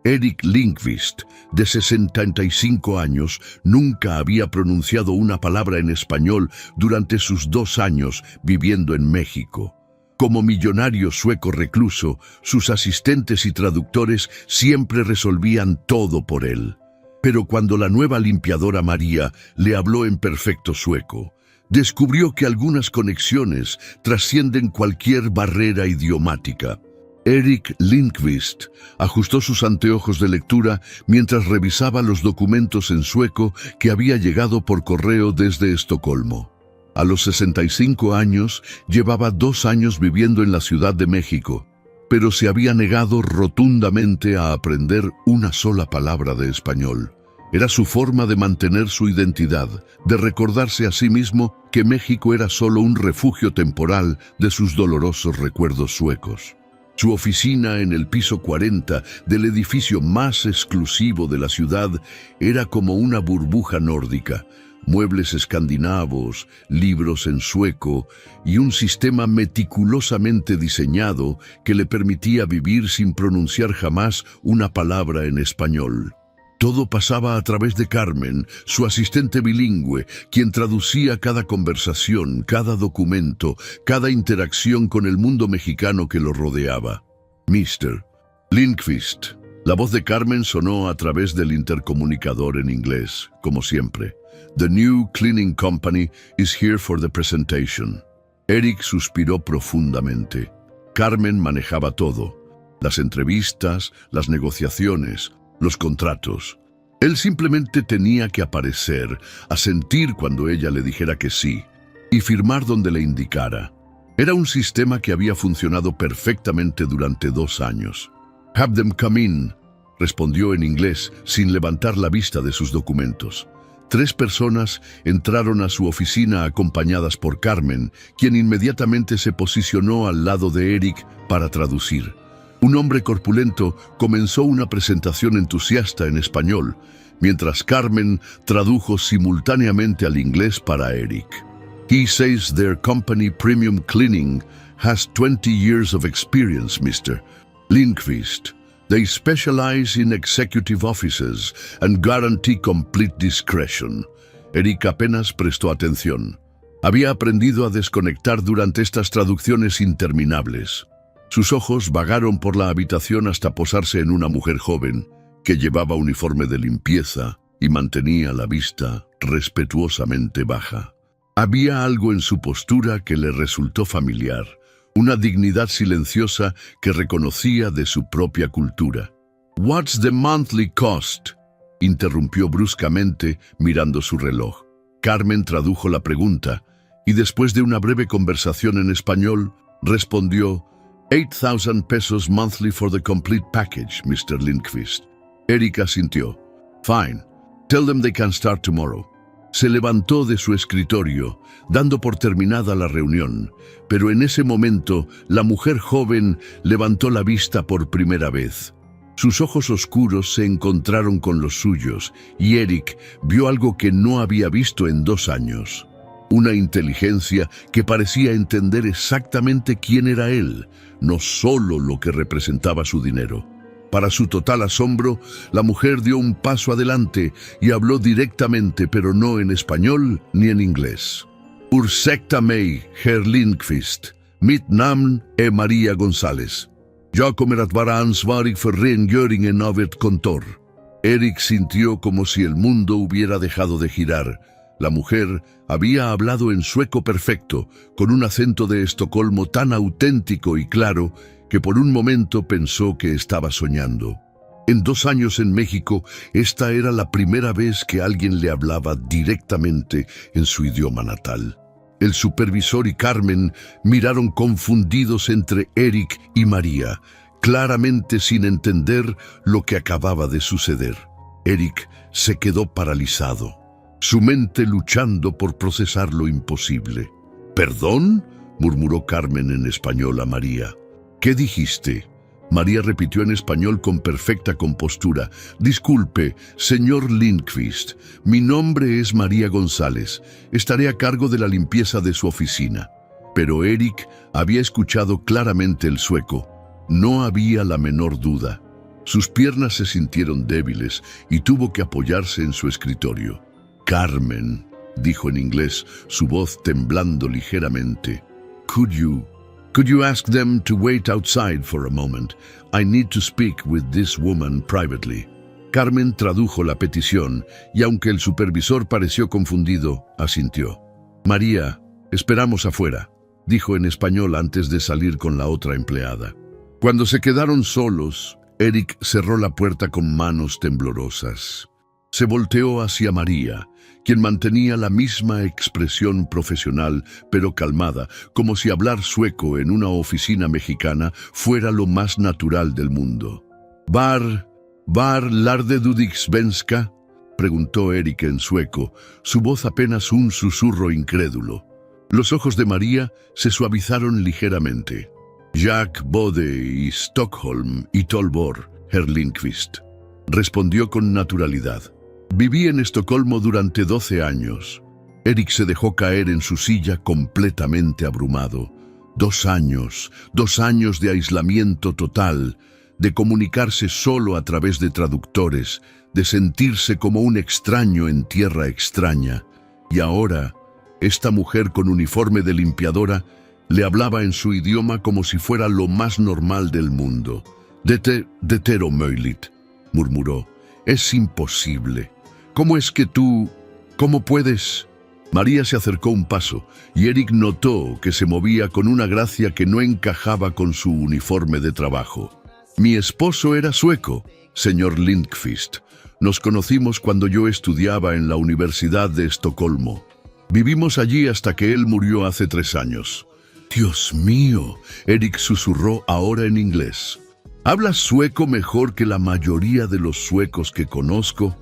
Erik Lindqvist, de 65 años, nunca había pronunciado una palabra en español durante sus 2 años viviendo en México. Como millonario sueco recluso, sus asistentes y traductores siempre resolvían todo por él. Pero cuando la nueva limpiadora María le habló en perfecto sueco, descubrió que algunas conexiones trascienden cualquier barrera idiomática. Erik Lindqvist ajustó sus anteojos de lectura mientras revisaba los documentos en sueco que había llegado por correo desde Estocolmo. A los 65 años, llevaba 2 años viviendo en la Ciudad de México, pero se había negado rotundamente a aprender una sola palabra de español. Era su forma de mantener su identidad, de recordarse a sí mismo que México era solo un refugio temporal de sus dolorosos recuerdos suecos. Su oficina en el piso 40 del edificio más exclusivo de la ciudad era como una burbuja nórdica. Muebles escandinavos, libros en sueco y un sistema meticulosamente diseñado que le permitía vivir sin pronunciar jamás una palabra en español. Todo pasaba a través de Carmen, su asistente bilingüe, quien traducía cada conversación, cada documento, cada interacción con el mundo mexicano que lo rodeaba. Mr. Lindqvist. La voz de Carmen sonó a través del intercomunicador en inglés, como siempre. The new cleaning company is here for the presentation. Erik suspiró profundamente. Carmen manejaba todo. Las entrevistas, las negociaciones, los contratos. Él simplemente tenía que aparecer, asentir cuando ella le dijera que sí, y firmar donde le indicara. Era un sistema que había funcionado perfectamente durante 2 años. Have them come in, respondió en inglés sin levantar la vista de sus documentos. 3 personas entraron a su oficina acompañadas por Carmen, quien inmediatamente se posicionó al lado de Erik para traducir. Un hombre corpulento comenzó una presentación entusiasta en español, mientras Carmen tradujo simultáneamente al inglés para Erik. He says their company Premium Cleaning has 20 years of experience, Mr. Lindqvist. They specialize in executive offices and guarantee complete discretion. Erik apenas prestó atención. Había aprendido a desconectar durante estas traducciones interminables. Sus ojos vagaron por la habitación hasta posarse en una mujer joven que llevaba uniforme de limpieza y mantenía la vista respetuosamente baja. Había algo en su postura que le resultó familiar. Una dignidad silenciosa que reconocía de su propia cultura. «What's the monthly cost?», interrumpió bruscamente mirando su reloj. Carmen tradujo la pregunta y después de una breve conversación en español, respondió 8,000 pesos monthly for the complete package, Mr. Lindqvist. Erik asintió. «Fine. Tell them they can start tomorrow». Se levantó de su escritorio, dando por terminada la reunión, pero en ese momento la mujer joven levantó la vista por primera vez. Sus ojos oscuros se encontraron con los suyos y Erik vio algo que no había visto en 2 años. Una inteligencia que parecía entender exactamente quién era él, no solo lo que representaba su dinero. Para su total asombro, la mujer dio un paso adelante y habló directamente, pero no en español ni en inglés. Ursäkta mig, Herr Lindqvist. Mitt namn är Maria González. Jag kommer att vara ansvarig för rengöringen av ert kontor. Erik sintió como si el mundo hubiera dejado de girar. La mujer había hablado en sueco perfecto, con un acento de Estocolmo tan auténtico y claro que por un momento pensó que estaba soñando. En 2 años en México, esta era la primera vez que alguien le hablaba directamente en su idioma natal. El supervisor y Carmen miraron confundidos entre Erik y María, claramente sin entender lo que acababa de suceder. Erik se quedó paralizado, su mente luchando por procesar lo imposible. «¿Perdón?», murmuró Carmen en español a María. «¿Qué dijiste?». María repitió en español con perfecta compostura. «Disculpe, señor Lindqvist, mi nombre es María González. Estaré a cargo de la limpieza de su oficina». Pero Erik había escuchado claramente el sueco. No había la menor duda. Sus piernas se sintieron débiles y tuvo que apoyarse en su escritorio. «Carmen», dijo en inglés, su voz temblando ligeramente. Could you ask them to wait outside for a moment? I need to speak with this woman privately». Carmen tradujo la petición y aunque el supervisor pareció confundido, asintió. «María, esperamos afuera», dijo en español antes de salir con la otra empleada. Cuando se quedaron solos, Eric cerró la puerta con manos temblorosas. Se volteó hacia María, quien mantenía la misma expresión profesional, pero calmada, como si hablar sueco en una oficina mexicana fuera lo más natural del mundo. «¿Var larde dudig svenska?», preguntó Eric en sueco, su voz apenas un susurro incrédulo. Los ojos de María se suavizaron ligeramente. «Jack Bode y Stockholm y Tolbor, Herr Lindqvist», respondió con naturalidad. «Viví en Estocolmo durante 12 años». Eric se dejó caer en su silla completamente abrumado. 2 años de aislamiento total, de comunicarse solo a través de traductores, de sentirse como un extraño en tierra extraña. Y ahora, esta mujer con uniforme de limpiadora le hablaba en su idioma como si fuera lo más normal del mundo. «Det är omöjligt», murmuró. «Es imposible. ¿Cómo es que tú? ¿Cómo puedes?» María se acercó un paso y Eric notó que se movía con una gracia que no encajaba con su uniforme de trabajo. «Mi esposo era sueco, señor Lindqvist. Nos conocimos cuando yo estudiaba en la Universidad de Estocolmo. Vivimos allí hasta que él murió hace 3 años». «Dios mío», Eric susurró ahora en inglés. «¿Hablas sueco mejor que la mayoría de los suecos que conozco?»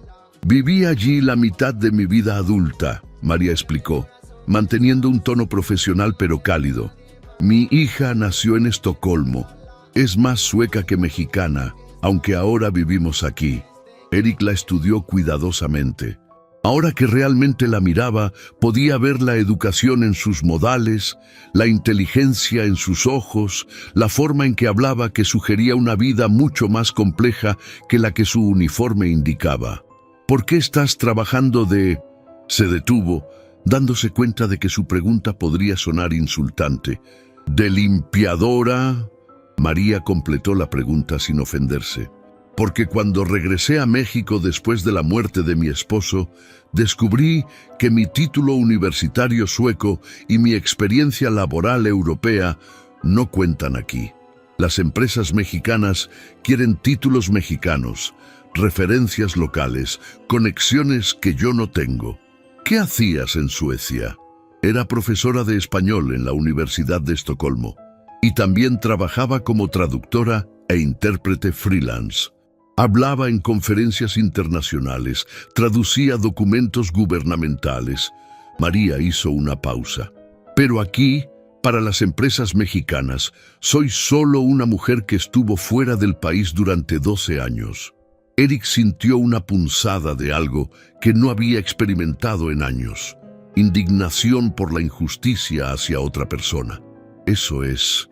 «Viví allí la mitad de mi vida adulta», María explicó, manteniendo un tono profesional pero cálido. «Mi hija nació en Estocolmo. Es más sueca que mexicana, aunque ahora vivimos aquí». Eric la estudió cuidadosamente. Ahora que realmente la miraba, podía ver la educación en sus modales, la inteligencia en sus ojos, la forma en que hablaba que sugería una vida mucho más compleja que la que su uniforme indicaba. «¿Por qué estás trabajando de...?» Se detuvo, dándose cuenta de que su pregunta podría sonar insultante. «¿De limpiadora?», María completó la pregunta sin ofenderse. «Porque cuando regresé a México después de la muerte de mi esposo, descubrí que mi título universitario sueco y mi experiencia laboral europea no cuentan aquí. Las empresas mexicanas quieren títulos mexicanos, referencias locales, conexiones que yo no tengo». «¿Qué hacías en Suecia?» Era profesora de español en la Universidad de Estocolmo y también trabajaba como traductora e intérprete freelance. Hablaba en conferencias internacionales, traducía documentos gubernamentales. María hizo una pausa. «Pero aquí, para las empresas mexicanas, soy solo una mujer que estuvo fuera del país durante 12 años». Eric sintió una punzada de algo que no había experimentado en años. Indignación por la injusticia hacia otra persona. Eso es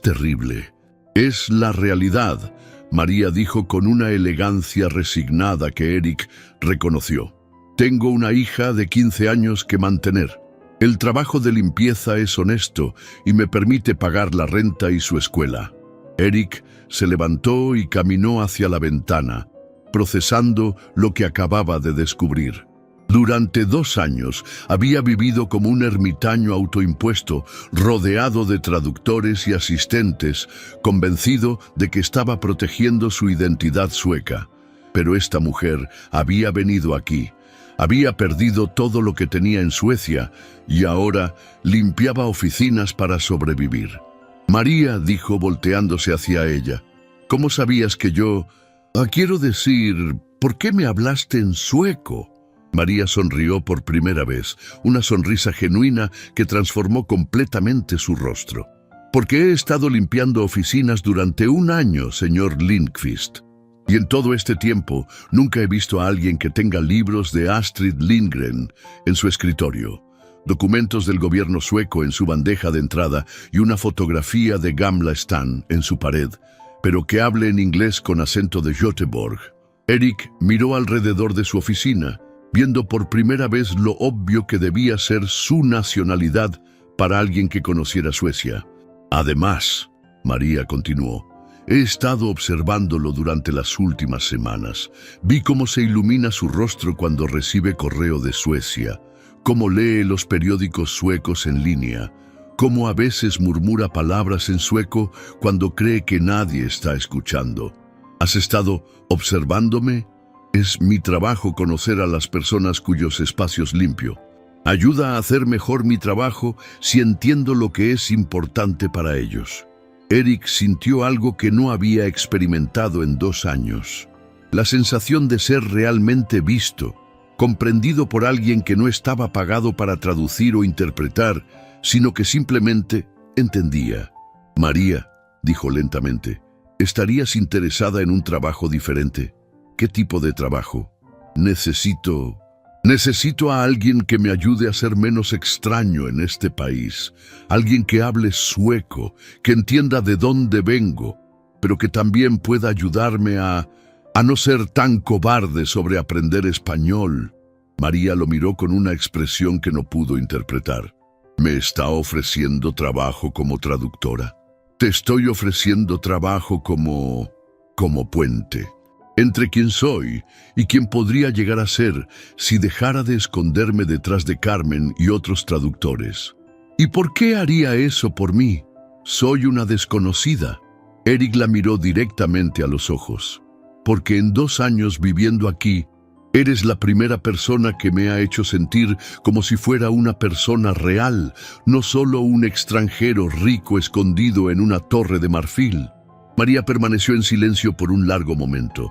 terrible. «Es la realidad», María dijo con una elegancia resignada que Eric reconoció. «Tengo una hija de 15 años que mantener. El trabajo de limpieza es honesto y me permite pagar la renta y su escuela». Eric se levantó y caminó hacia la ventana, procesando lo que acababa de descubrir. Durante 2 años había vivido como un ermitaño autoimpuesto, rodeado de traductores y asistentes, convencido de que estaba protegiendo su identidad sueca. Pero esta mujer había venido aquí, había perdido todo lo que tenía en Suecia y ahora limpiaba oficinas para sobrevivir. «María», dijo volteándose hacia ella, «¿cómo sabías que yo...? Quiero decir, ¿por qué me hablaste en sueco?» María sonrió por primera vez, una sonrisa genuina que transformó completamente su rostro. «Porque he estado limpiando oficinas durante 1 año, señor Lindqvist. Y en todo este tiempo nunca he visto a alguien que tenga libros de Astrid Lindgren en su escritorio, documentos del gobierno sueco en su bandeja de entrada y una fotografía de Gamla Stan en su pared. pero que hable en inglés con acento de Göteborg. Eric miró alrededor de su oficina, viendo por primera vez lo obvio que debía ser su nacionalidad para alguien que conociera Suecia. Además, María continuó, he estado observándolo durante las últimas semanas. Vi cómo se ilumina su rostro cuando recibe correo de Suecia, cómo lee los periódicos suecos en línea, cómo a veces murmura palabras en sueco cuando cree que nadie está escuchando. ¿Has estado observándome? Es mi trabajo conocer a las personas cuyos espacios limpio. Ayuda a hacer mejor mi trabajo si entiendo lo que es importante para ellos. Eric sintió algo que no había experimentado en 2 años. La sensación de ser realmente visto, comprendido por alguien que no estaba pagado para traducir o interpretar, sino que simplemente entendía. María, dijo lentamente, ¿estarías interesada en un trabajo diferente? ¿Qué tipo de trabajo? Necesito a alguien que me ayude a ser menos extraño en este país. Alguien que hable sueco, que entienda de dónde vengo, pero que también pueda ayudarme a no ser tan cobarde sobre aprender español. María lo miró con una expresión que no pudo interpretar. ¿Me está ofreciendo trabajo como traductora? Te estoy ofreciendo trabajo como puente entre quien soy y quien podría llegar a ser si dejara de esconderme detrás de Carmen y otros traductores. ¿Y por qué haría eso por mí? Soy una desconocida. Eric la miró directamente a los ojos. Porque en 2 años viviendo aquí, eres la primera persona que me ha hecho sentir como si fuera una persona real, no solo un extranjero rico escondido en una torre de marfil. María permaneció en silencio por un largo momento.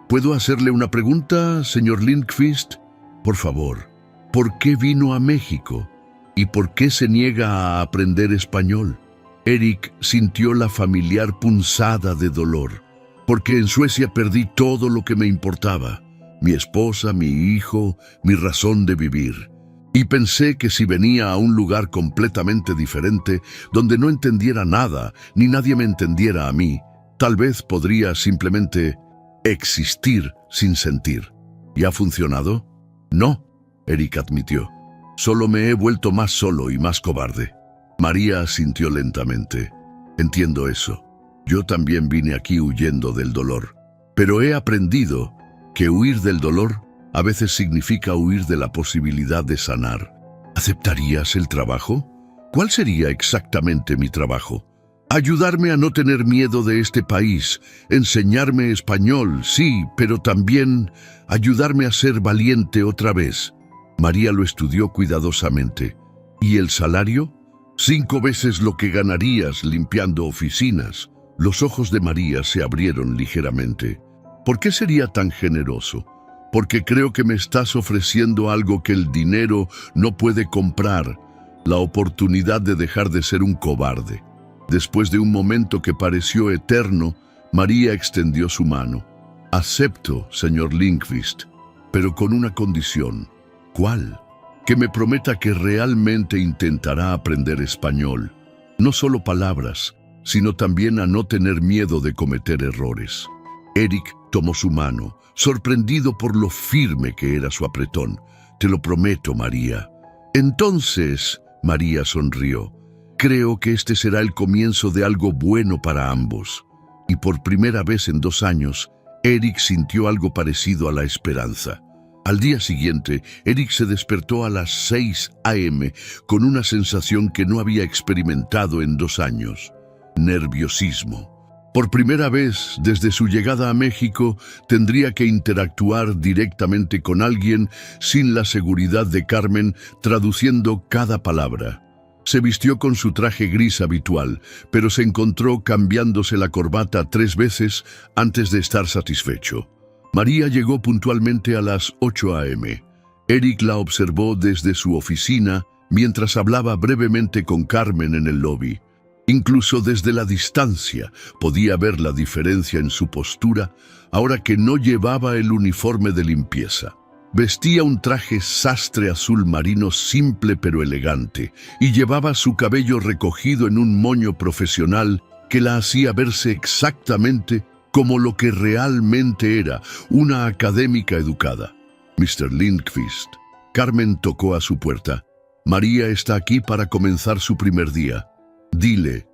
¿Puedo hacerle una pregunta, señor Lindqvist? Por favor, ¿por qué vino a México? ¿Y por qué se niega a aprender español? Eric sintió la familiar punzada de dolor. Porque en Suecia perdí todo lo que me importaba. Mi esposa, mi hijo, mi razón de vivir. Y pensé que si venía a un lugar completamente diferente, donde no entendiera nada, ni nadie me entendiera a mí, tal vez podría simplemente existir sin sentir. ¿Y ha funcionado? No, Eric admitió. Solo me he vuelto más solo y más cobarde. María asintió lentamente. Entiendo eso. Yo también vine aquí huyendo del dolor. Pero he aprendido que huir del dolor a veces significa huir de la posibilidad de sanar. ¿Aceptarías el trabajo? ¿Cuál sería exactamente mi trabajo? Ayudarme a no tener miedo de este país, enseñarme español, sí, pero también ayudarme a ser valiente otra vez. María lo estudió cuidadosamente. ¿Y el salario? 5 veces lo que ganarías limpiando oficinas. Los ojos de María se abrieron ligeramente. ¿Por qué sería tan generoso? Porque creo que me estás ofreciendo algo que el dinero no puede comprar, la oportunidad de dejar de ser un cobarde. Después de un momento que pareció eterno, María extendió su mano. Acepto, señor Lindqvist, pero con una condición. ¿Cuál? Que me prometa que realmente intentará aprender español. No solo palabras, sino también a no tener miedo de cometer errores. Eric tomó su mano, sorprendido por lo firme que era su apretón. Te lo prometo, María. Entonces, María sonrió. Creo que este será el comienzo de algo bueno para ambos. Y por primera vez en 2 años, Eric sintió algo parecido a la esperanza. Al día siguiente, Eric se despertó a las 6 a.m. con una sensación que no había experimentado en 2 años. Nerviosismo. Por primera vez desde su llegada a México, tendría que interactuar directamente con alguien sin la seguridad de Carmen traduciendo cada palabra. Se vistió con su traje gris habitual, pero se encontró cambiándose la corbata 3 veces antes de estar satisfecho. María llegó puntualmente a las 8 a.m. Eric la observó desde su oficina mientras hablaba brevemente con Carmen en el lobby. Incluso desde la distancia podía ver la diferencia en su postura ahora que no llevaba el uniforme de limpieza. Vestía un traje sastre azul marino simple pero elegante y llevaba su cabello recogido en un moño profesional que la hacía verse exactamente como lo que realmente era, una académica educada. Mr. Lindqvist. Carmen tocó a su puerta. María está aquí para comenzar su primer día. Dile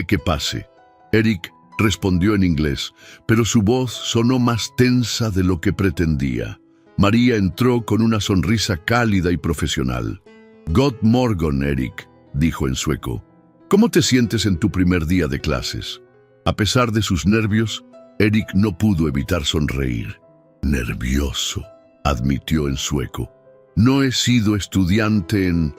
que pase. Eric respondió en inglés, pero su voz sonó más tensa de lo que pretendía. María entró con una sonrisa cálida y profesional. God morgon, Eric, dijo en sueco. ¿Cómo te sientes en tu primer día de clases? A pesar de sus nervios, Eric no pudo evitar sonreír. Nervioso, admitió en sueco. No he sido estudiante en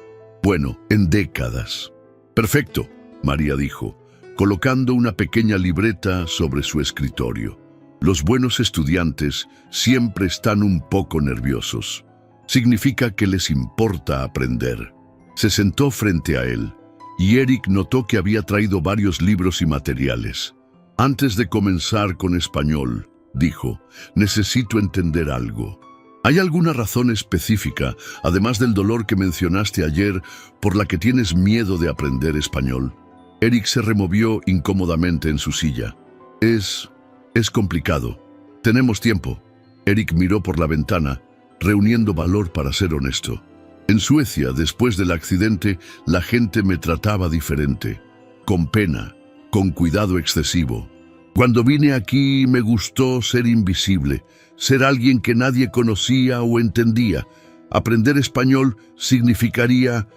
décadas. Perfecto, María dijo, colocando una pequeña libreta sobre su escritorio. Los buenos estudiantes siempre están un poco nerviosos. Significa que les importa aprender. Se sentó frente a él, y Eric notó que había traído varios libros y materiales. Antes de comenzar con español, dijo, necesito entender algo. ¿Hay alguna razón específica, además del dolor que mencionaste ayer, por la que tienes miedo de aprender español? Eric se removió incómodamente en su silla. Es complicado. Tenemos tiempo. Eric miró por la ventana, reuniendo valor para ser honesto. En Suecia, después del accidente, la gente me trataba diferente, con pena, con cuidado excesivo. Cuando vine aquí me gustó ser invisible, ser alguien que nadie conocía o entendía. Aprender español significaría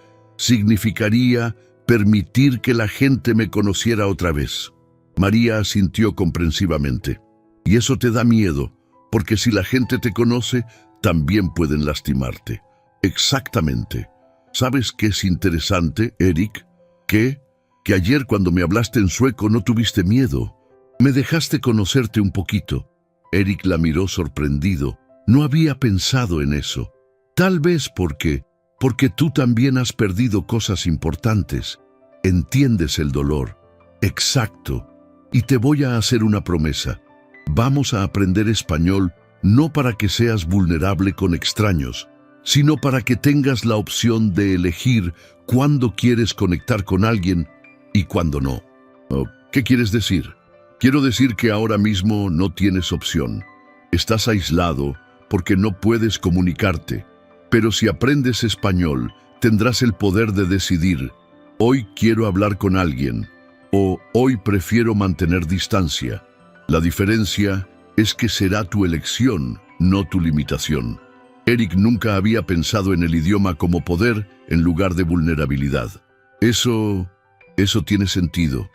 permitir que la gente me conociera otra vez. María asintió comprensivamente. Y eso te da miedo, porque si la gente te conoce, también pueden lastimarte. Exactamente. ¿Sabes qué es interesante, Eric? Que ayer cuando me hablaste en sueco no tuviste miedo. Me dejaste conocerte un poquito. Eric la miró sorprendido. No había pensado en eso. Tal vez porque tú también has perdido cosas importantes. Entiendes el dolor. Exacto. Y te voy a hacer una promesa. Vamos a aprender español no para que seas vulnerable con extraños, sino para que tengas la opción de elegir cuándo quieres conectar con alguien y cuándo no. ¿Qué quieres decir? Quiero decir que ahora mismo no tienes opción. Estás aislado porque no puedes comunicarte, pero si aprendes español, tendrás el poder de decidir, hoy quiero hablar con alguien, o hoy prefiero mantener distancia. La diferencia es que será tu elección, no tu limitación. Eric nunca había pensado en el idioma como poder en lugar de vulnerabilidad. Eso tiene sentido.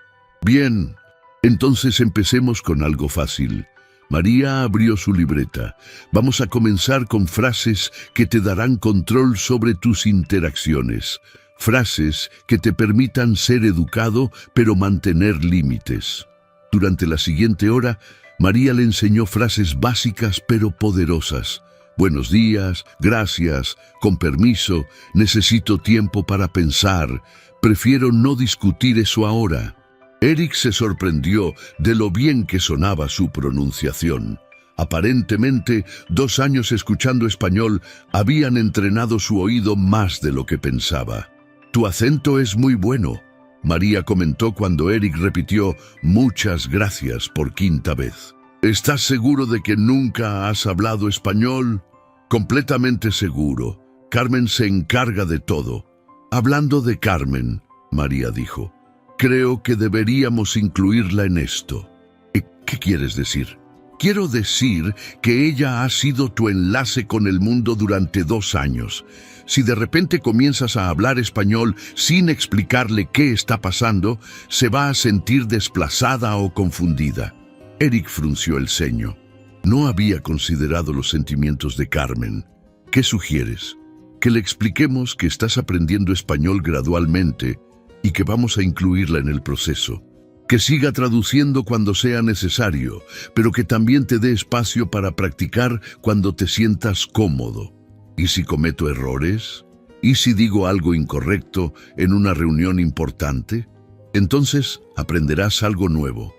Bien, entonces empecemos con algo fácil. María abrió su libreta. Vamos a comenzar con frases que te darán control sobre tus interacciones. Frases que te permitan ser educado, pero mantener límites. Durante la siguiente hora, María le enseñó frases básicas pero poderosas. Buenos días, gracias, con permiso, necesito tiempo para pensar, prefiero no discutir eso ahora. Eric se sorprendió de lo bien que sonaba su pronunciación. Aparentemente, 2 años escuchando español habían entrenado su oído más de lo que pensaba. Tu acento es muy bueno, María comentó cuando Eric repitió muchas gracias por 5ª vez. ¿Estás seguro de que nunca has hablado español? Completamente seguro. Carmen se encarga de todo. Hablando de Carmen, María dijo, creo que deberíamos incluirla en esto. ¿Qué quieres decir? Quiero decir que ella ha sido tu enlace con el mundo durante 2 años. Si de repente comienzas a hablar español sin explicarle qué está pasando, se va a sentir desplazada o confundida. Eric frunció el ceño. No había considerado los sentimientos de Carmen. ¿Qué sugieres? Que le expliquemos que estás aprendiendo español gradualmente y que vamos a incluirla en el proceso. Que siga traduciendo cuando sea necesario, pero que también te dé espacio para practicar cuando te sientas cómodo. ¿Y si cometo errores? ¿Y si digo algo incorrecto en una reunión importante? Entonces aprenderás algo nuevo.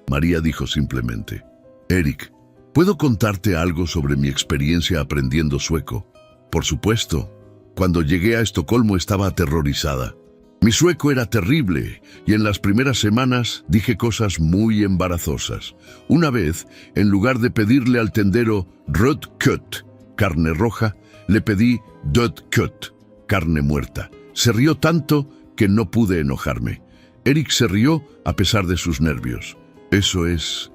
María dijo simplemente, Eric, ¿puedo contarte algo sobre mi experiencia aprendiendo sueco? Por supuesto. Cuando llegué a Estocolmo estaba aterrorizada. Mi sueco era terrible y en las primeras semanas dije cosas muy embarazosas. Una vez, en lugar de pedirle al tendero röd kött, carne roja, le pedí död kött, carne muerta. Se rió tanto que no pude enojarme. Eric se rió a pesar de sus nervios. Eso es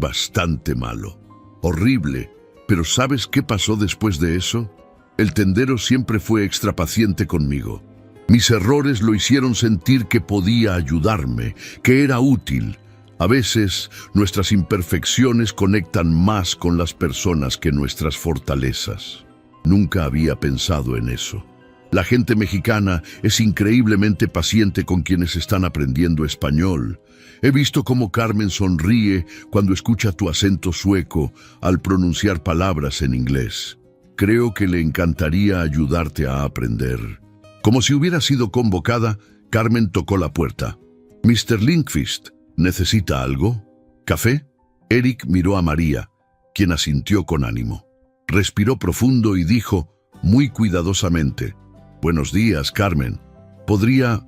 bastante malo. Horrible. Pero ¿sabes qué pasó después de eso? El tendero siempre fue extra paciente conmigo. Mis errores lo hicieron sentir que podía ayudarme, que era útil. A veces, nuestras imperfecciones conectan más con las personas que nuestras fortalezas. Nunca había pensado en eso. La gente mexicana es increíblemente paciente con quienes están aprendiendo español. He visto cómo Carmen sonríe cuando escucha tu acento sueco al pronunciar palabras en inglés. Creo que le encantaría ayudarte a aprender. Como si hubiera sido convocada, Carmen tocó la puerta. «Mr. Lindqvist, ¿necesita algo? ¿Café?» Eric miró a María, quien asintió con ánimo. Respiró profundo y dijo, muy cuidadosamente, «Buenos días, Carmen. ¿Podría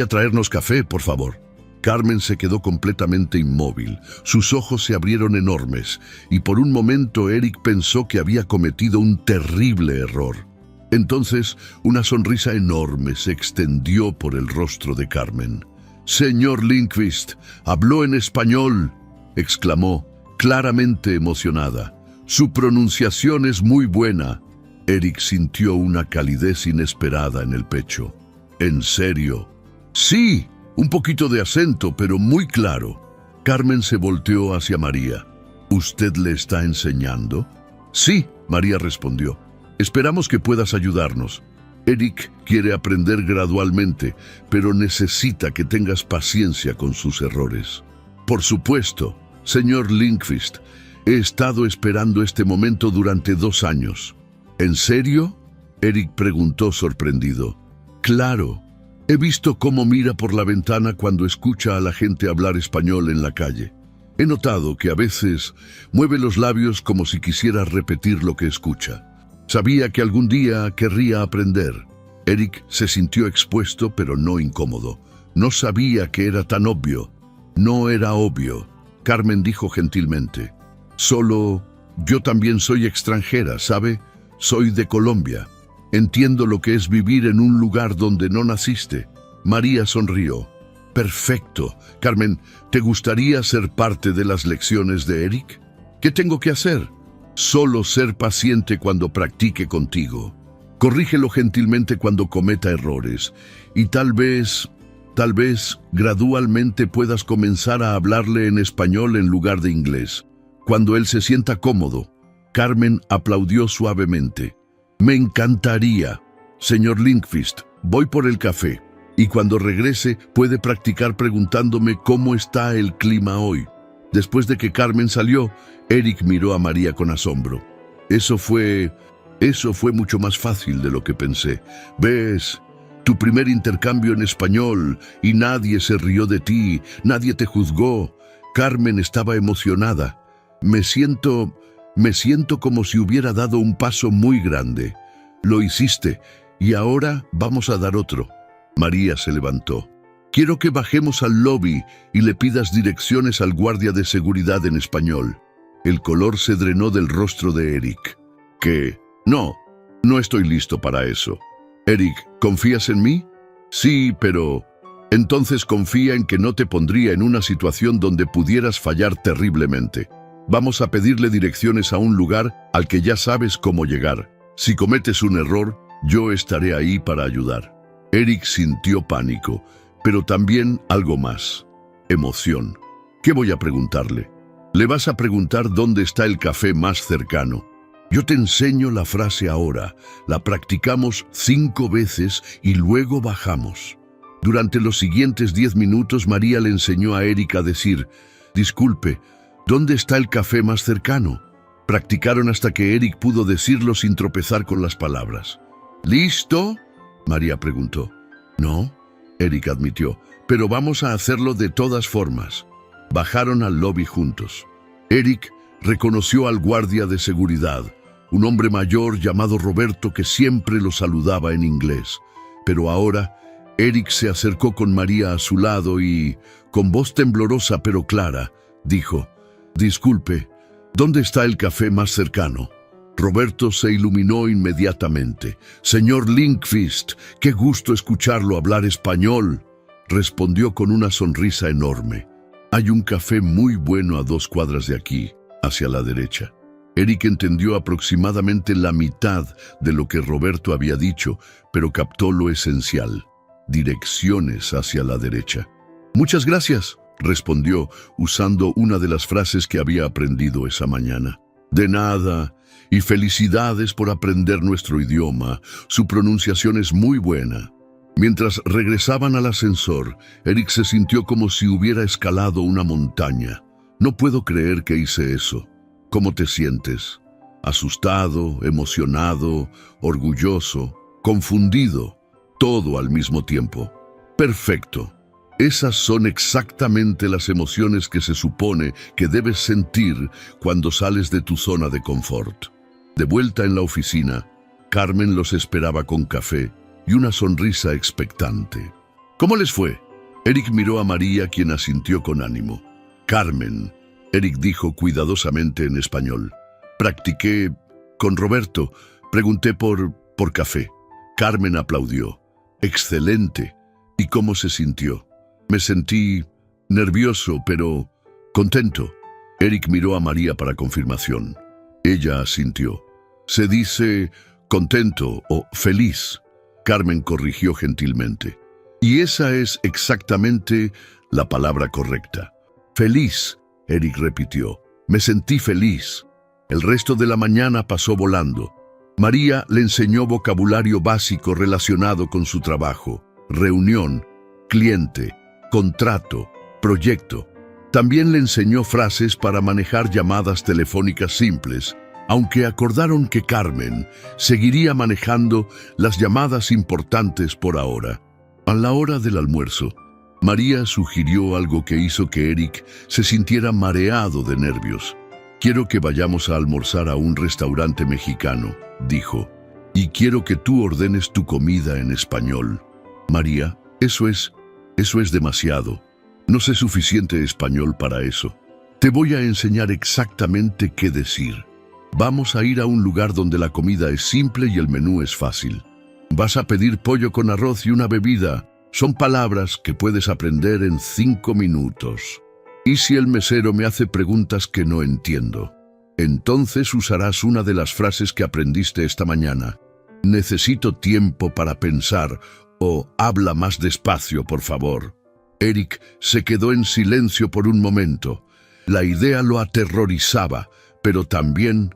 traernos café, por favor?» Carmen se quedó completamente inmóvil. Sus ojos se abrieron enormes y por un momento Eric pensó que había cometido un terrible error. Entonces, una sonrisa enorme se extendió por el rostro de Carmen. «Señor Lindqvist, habló en español», exclamó, claramente emocionada. «Su pronunciación es muy buena». Eric sintió una calidez inesperada en el pecho. «¿En serio?» «Sí, un poquito de acento, pero muy claro». Carmen se volteó hacia María. «¿Usted le está enseñando?» «Sí», María respondió. «Esperamos que puedas ayudarnos. Eric quiere aprender gradualmente, pero necesita que tengas paciencia con sus errores». «Por supuesto, señor Lindqvist. He estado esperando este momento durante 2 años». «¿En serio?», Eric preguntó sorprendido. «Claro. He visto cómo mira por la ventana cuando escucha a la gente hablar español en la calle. He notado que a veces mueve los labios como si quisiera repetir lo que escucha. Sabía que algún día querría aprender». Eric se sintió expuesto, pero no incómodo. No sabía que era tan obvio. «No era obvio», Carmen dijo gentilmente. «Solo, yo también soy extranjera, ¿sabe? Soy de Colombia. Entiendo lo que es vivir en un lugar donde no naciste». María sonrió. «Perfecto. Carmen, ¿te gustaría ser parte de las lecciones de Eric? ¿Qué tengo que hacer?» «Solo ser paciente cuando practique contigo. Corrígelo gentilmente cuando cometa errores. Y tal vez, gradualmente puedas comenzar a hablarle en español en lugar de inglés. Cuando él se sienta cómodo». Carmen aplaudió suavemente. «Me encantaría. Señor Lindqvist, voy por el café. Y cuando regrese puede practicar preguntándome cómo está el clima hoy». Después de que Carmen salió, Eric miró a María con asombro. Eso fue mucho más fácil de lo que pensé. ¿Ves? Tu primer intercambio en español y nadie se rió de ti, nadie te juzgó. Carmen estaba emocionada. Me siento como si hubiera dado un paso muy grande. Lo hiciste y ahora vamos a dar otro. María se levantó. «Quiero que bajemos al lobby y le pidas direcciones al guardia de seguridad en español». El color se drenó del rostro de Eric. «¿Qué? No estoy listo para eso». «Eric, ¿confías en mí?» «Sí, pero...» «Entonces confía en que no te pondría en una situación donde pudieras fallar terriblemente. Vamos a pedirle direcciones a un lugar al que ya sabes cómo llegar. Si cometes un error, yo estaré ahí para ayudar». Eric sintió pánico, pero también algo más. Emoción. ¿Qué voy a preguntarle? Le vas a preguntar dónde está el café más cercano. Yo te enseño la frase ahora, la practicamos 5 veces y luego bajamos. Durante los siguientes 10 minutos María le enseñó a Eric a decir, «Disculpe, ¿dónde está el café más cercano?». Practicaron hasta que Eric pudo decirlo sin tropezar con las palabras. «¿Listo?», María preguntó. «No», Eric admitió, «pero vamos a hacerlo de todas formas». Bajaron al lobby juntos. Eric reconoció al guardia de seguridad, un hombre mayor llamado Roberto que siempre lo saludaba en inglés. Pero ahora Eric se acercó con María a su lado y, con voz temblorosa pero clara, dijo: «Disculpe, ¿dónde está el café más cercano?». Roberto se iluminó inmediatamente. «Señor Lindqvist, qué gusto escucharlo hablar español», respondió con una sonrisa enorme. «Hay un café muy bueno a 2 cuadras de aquí, hacia la derecha». Eric entendió aproximadamente la mitad de lo que Roberto había dicho, pero captó lo esencial: direcciones hacia la derecha. «Muchas gracias», respondió, usando una de las frases que había aprendido esa mañana. «De nada, y felicidades por aprender nuestro idioma. Su pronunciación es muy buena». Mientras regresaban al ascensor, Eric se sintió como si hubiera escalado una montaña. «No puedo creer que hice eso». «¿Cómo te sientes?» «Asustado, emocionado, orgulloso, confundido, todo al mismo tiempo». «Perfecto. Esas son exactamente las emociones que se supone que debes sentir cuando sales de tu zona de confort». De vuelta en la oficina, Carmen los esperaba con café y una sonrisa expectante. «¿Cómo les fue?». Eric miró a María, quien asintió con ánimo. «Carmen», Eric dijo cuidadosamente en español. «Practiqué con Roberto. Pregunté por café». Carmen aplaudió. «Excelente. ¿Y cómo se sintió?». «Me sentí nervioso, pero contento». Eric miró a María para confirmación. Ella asintió. «Se dice contento o feliz», Carmen corrigió gentilmente. «Y esa es exactamente la palabra correcta». «Feliz», Eric repitió. «Me sentí feliz». El resto de la mañana pasó volando. María le enseñó vocabulario básico relacionado con su trabajo: reunión, cliente, contrato, proyecto. También le enseñó frases para manejar llamadas telefónicas simples, aunque acordaron que Carmen seguiría manejando las llamadas importantes por ahora. A la hora del almuerzo, María sugirió algo que hizo que Eric se sintiera mareado de nervios. «Quiero que vayamos a almorzar a un restaurante mexicano», dijo, «y quiero que tú ordenes tu comida en español». «María, eso es demasiado. No sé suficiente español para eso. Te voy a enseñar exactamente qué decir. Vamos a ir a un lugar donde la comida es simple y el menú es fácil. Vas a pedir pollo con arroz y una bebida. Son palabras que puedes aprender en 5 minutos. Y si el mesero me hace preguntas que no entiendo, entonces usarás una de las frases que aprendiste esta mañana. Necesito tiempo para pensar, o habla más despacio, por favor». Eric se quedó en silencio por un momento. La idea lo aterrorizaba, pero también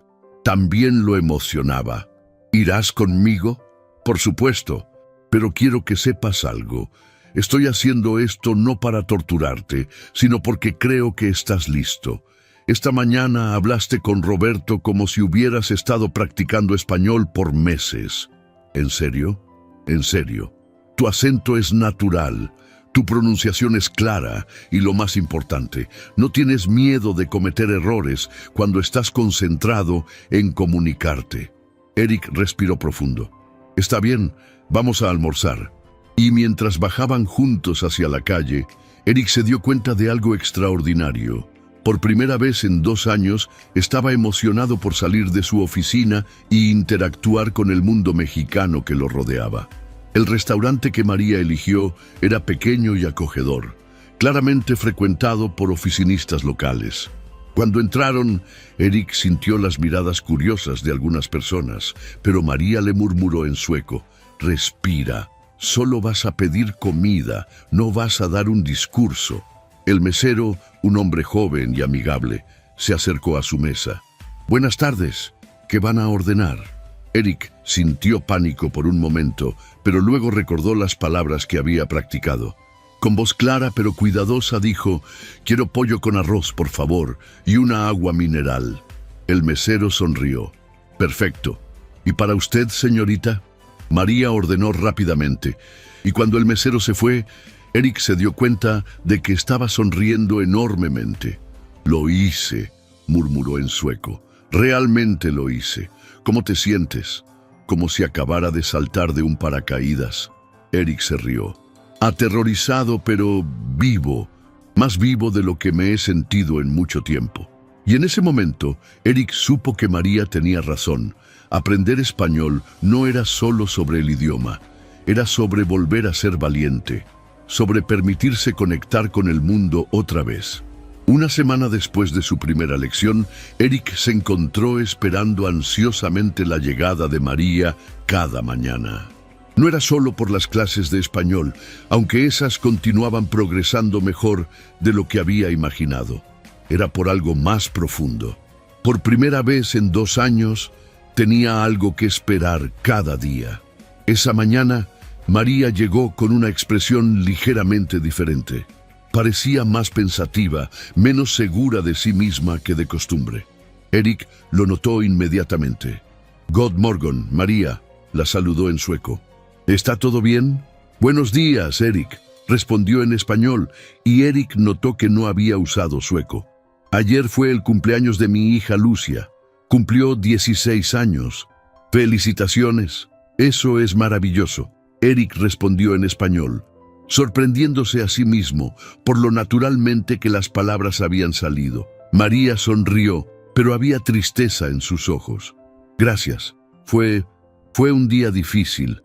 lo emocionaba. «¿Irás conmigo?». «Por supuesto, pero quiero que sepas algo. Estoy haciendo esto no para torturarte, sino porque creo que estás listo. Esta mañana hablaste con Roberto como si hubieras estado practicando español por meses». «¿En serio?». «En serio. Tu acento es natural, tu pronunciación es clara y lo más importante, no tienes miedo de cometer errores cuando estás concentrado en comunicarte». Eric respiró profundo. «Está bien, vamos a almorzar». Y mientras bajaban juntos hacia la calle, Eric se dio cuenta de algo extraordinario. Por primera vez en 2 años, estaba emocionado por salir de su oficina e interactuar con el mundo mexicano que lo rodeaba. El restaurante que María eligió era pequeño y acogedor, claramente frecuentado por oficinistas locales. Cuando entraron, Eric sintió las miradas curiosas de algunas personas, pero María le murmuró en sueco: «Respira. Solo vas a pedir comida, no vas a dar un discurso». El mesero, un hombre joven y amigable, se acercó a su mesa. «Buenas tardes. ¿Qué van a ordenar?». Eric sintió pánico por un momento, pero luego recordó las palabras que había practicado. Con voz clara pero cuidadosa dijo: «Quiero pollo con arroz, por favor, y una agua mineral». El mesero sonrió. «Perfecto. ¿Y para usted, señorita?». María ordenó rápidamente, y cuando el mesero se fue, Eric se dio cuenta de que estaba sonriendo enormemente. «Lo hice», murmuró en sueco. «Realmente lo hice. ¿Cómo te sientes?». «Como si acabara de saltar de un paracaídas». Eric se rió. aterrorizado pero vivo, más vivo de lo que me he sentido en mucho tiempo. Y en ese momento, Eric supo que María tenía razón. Aprender español no era solo sobre el idioma, era sobre volver a ser valiente, sobre permitirse conectar con el mundo otra vez. Una semana después de su primera lección, Eric se encontró esperando ansiosamente la llegada de María cada mañana. No era solo por las clases de español, aunque esas continuaban progresando mejor de lo que había imaginado. Era por algo más profundo. Por primera vez en 2 años, tenía algo que esperar cada día. Esa mañana, María llegó con una expresión ligeramente diferente. Parecía más pensativa, menos segura de sí misma que de costumbre. Eric lo notó inmediatamente. «God morgon, María», la saludó en sueco. «¿Está todo bien?» «Buenos días, Eric», respondió en español, y Eric notó que no había usado sueco. «Ayer fue el cumpleaños de mi hija Lucia. Cumplió 16 años. Felicitaciones. Eso es maravilloso», Eric respondió en español, sorprendiéndose a sí mismo por lo naturalmente que las palabras habían salido. María sonrió, pero había tristeza en sus ojos. «Gracias. Fue un día difícil».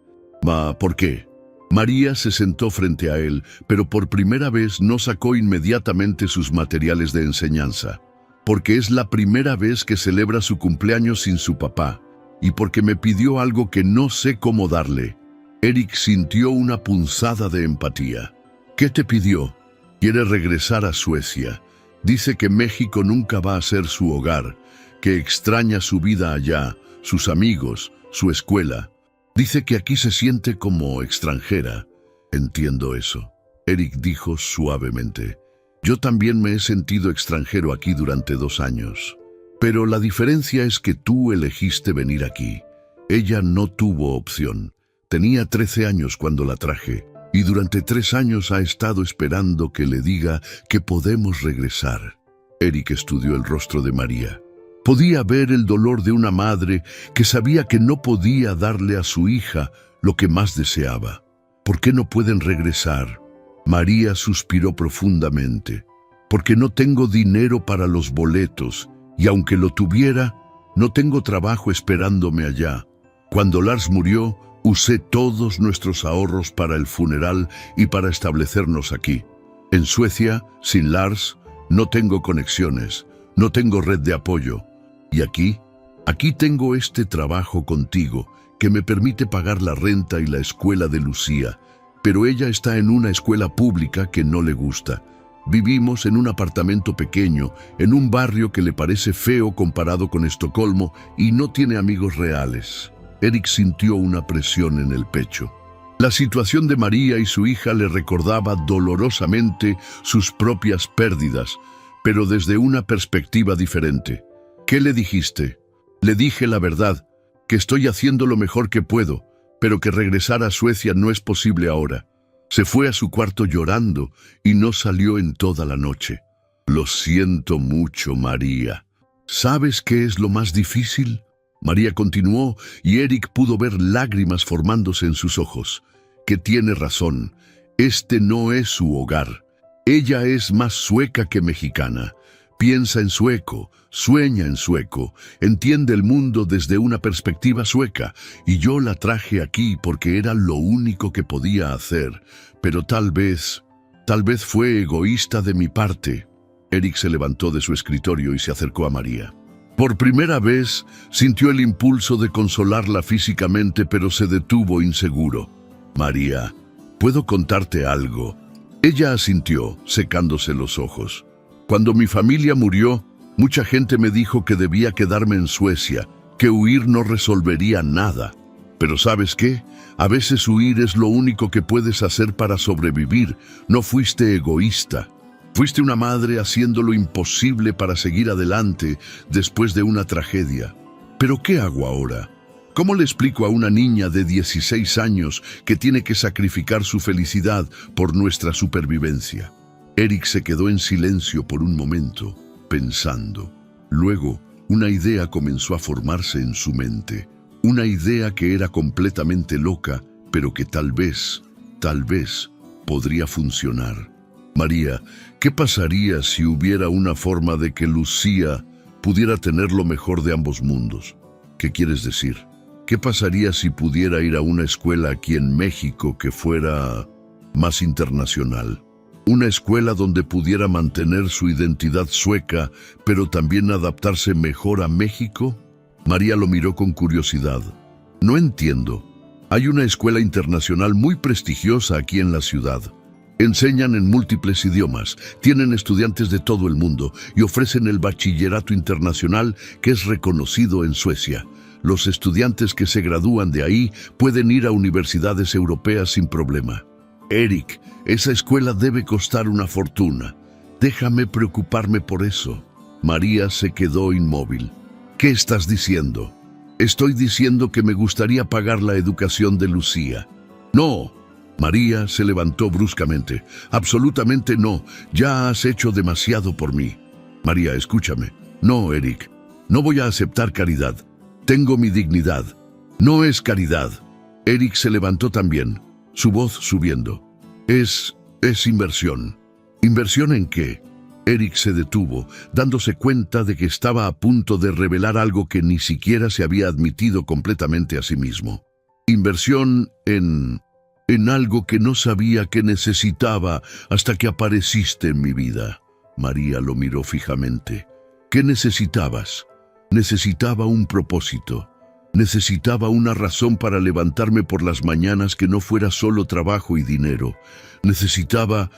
«¿Por qué?» María se sentó frente a él, pero por primera vez no sacó inmediatamente sus materiales de enseñanza. «Porque es la primera vez que celebra su cumpleaños sin su papá, y porque me pidió algo que no sé cómo darle». Eric sintió una punzada de empatía. «¿Qué te pidió?» «Quiere regresar a Suecia. Dice que México nunca va a ser su hogar, que extraña su vida allá, sus amigos, su escuela. Dice que aquí se siente como extranjera». «Entiendo eso», Eric dijo suavemente. «Yo también me he sentido extranjero aquí durante 2 años. Pero la diferencia es que tú elegiste venir aquí. Ella no tuvo opción. Tenía 13 años cuando la traje, y durante 3 años ha estado esperando que le diga que podemos regresar». Eric estudió el rostro de María. Podía ver el dolor de una madre que sabía que no podía darle a su hija lo que más deseaba. «¿Por qué no pueden regresar?» María suspiró profundamente. «Porque no tengo dinero para los boletos, y aunque lo tuviera, no tengo trabajo esperándome allá. Cuando Lars murió, usé todos nuestros ahorros para el funeral y para establecernos aquí. En Suecia, sin Lars, no tengo conexiones, no tengo red de apoyo. Y aquí tengo este trabajo contigo que me permite pagar la renta y la escuela de Lucía, pero ella está en una escuela pública que no le gusta. Vivimos en un apartamento pequeño, en un barrio que le parece feo comparado con Estocolmo y no tiene amigos reales». Eric sintió una presión en el pecho. La situación de María y su hija le recordaba dolorosamente sus propias pérdidas, pero desde una perspectiva diferente. «¿Qué le dijiste?» «Le dije la verdad, que estoy haciendo lo mejor que puedo, pero que regresar a Suecia no es posible ahora». Se fue a su cuarto llorando y no salió en toda la noche. «Lo siento mucho, María. ¿Sabes qué es lo más difícil?». María continuó y Eric pudo ver lágrimas formándose en sus ojos. «Que tiene razón. Este no es su hogar. Ella es más sueca que mexicana. Piensa en sueco, sueña en sueco, entiende el mundo desde una perspectiva sueca, y yo la traje aquí porque era lo único que podía hacer, pero tal vez fue egoísta de mi parte». Eric se levantó de su escritorio y se acercó a María. Por primera vez sintió el impulso de consolarla físicamente, pero se detuvo inseguro. «María, ¿puedo contarte algo?». Ella asintió, secándose los ojos. «Cuando mi familia murió, mucha gente me dijo que debía quedarme en Suecia, que huir no resolvería nada. Pero ¿sabes qué? A veces huir es lo único que puedes hacer para sobrevivir. No fuiste egoísta. Fuiste una madre haciendo lo imposible para seguir adelante después de una tragedia. ¿Pero qué hago ahora? ¿Cómo le explico a una niña de 16 años que tiene que sacrificar su felicidad por nuestra supervivencia?». Eric se quedó en silencio por un momento, pensando. Luego, una idea comenzó a formarse en su mente. Una idea que era completamente loca, pero que tal vez podría funcionar. María, ¿qué pasaría si hubiera una forma de que Lucía pudiera tener lo mejor de ambos mundos? ¿Qué quieres decir? ¿Qué pasaría si pudiera ir a una escuela aquí en México que fuera más internacional? Una escuela donde pudiera mantener su identidad sueca, pero también adaptarse mejor a México. María lo miró con curiosidad. No entiendo. Hay una escuela internacional muy prestigiosa aquí en la ciudad. Enseñan en múltiples idiomas, tienen estudiantes de todo el mundo y ofrecen el bachillerato internacional que es reconocido en Suecia. Los estudiantes que se gradúan de ahí pueden ir a universidades europeas sin problema. Eric, esa escuela debe costar una fortuna. Déjame preocuparme por eso. María se quedó inmóvil. ¿Qué estás diciendo? Estoy diciendo que me gustaría pagar la educación de Lucía. No. María se levantó bruscamente. Absolutamente no. Ya has hecho demasiado por mí. María, escúchame. No, Eric. No voy a aceptar caridad. Tengo mi dignidad. No es caridad. Eric se levantó también, su voz subiendo. Es inversión. ¿Inversión en qué? Eric se detuvo, dándose cuenta de que estaba a punto de revelar algo que ni siquiera se había admitido completamente a sí mismo. Inversión en algo que no sabía que necesitaba hasta que apareciste en mi vida. María lo miró fijamente. ¿Qué necesitabas? Necesitaba un propósito. Necesitaba una razón para levantarme por las mañanas que no fuera solo trabajo y dinero. Necesitaba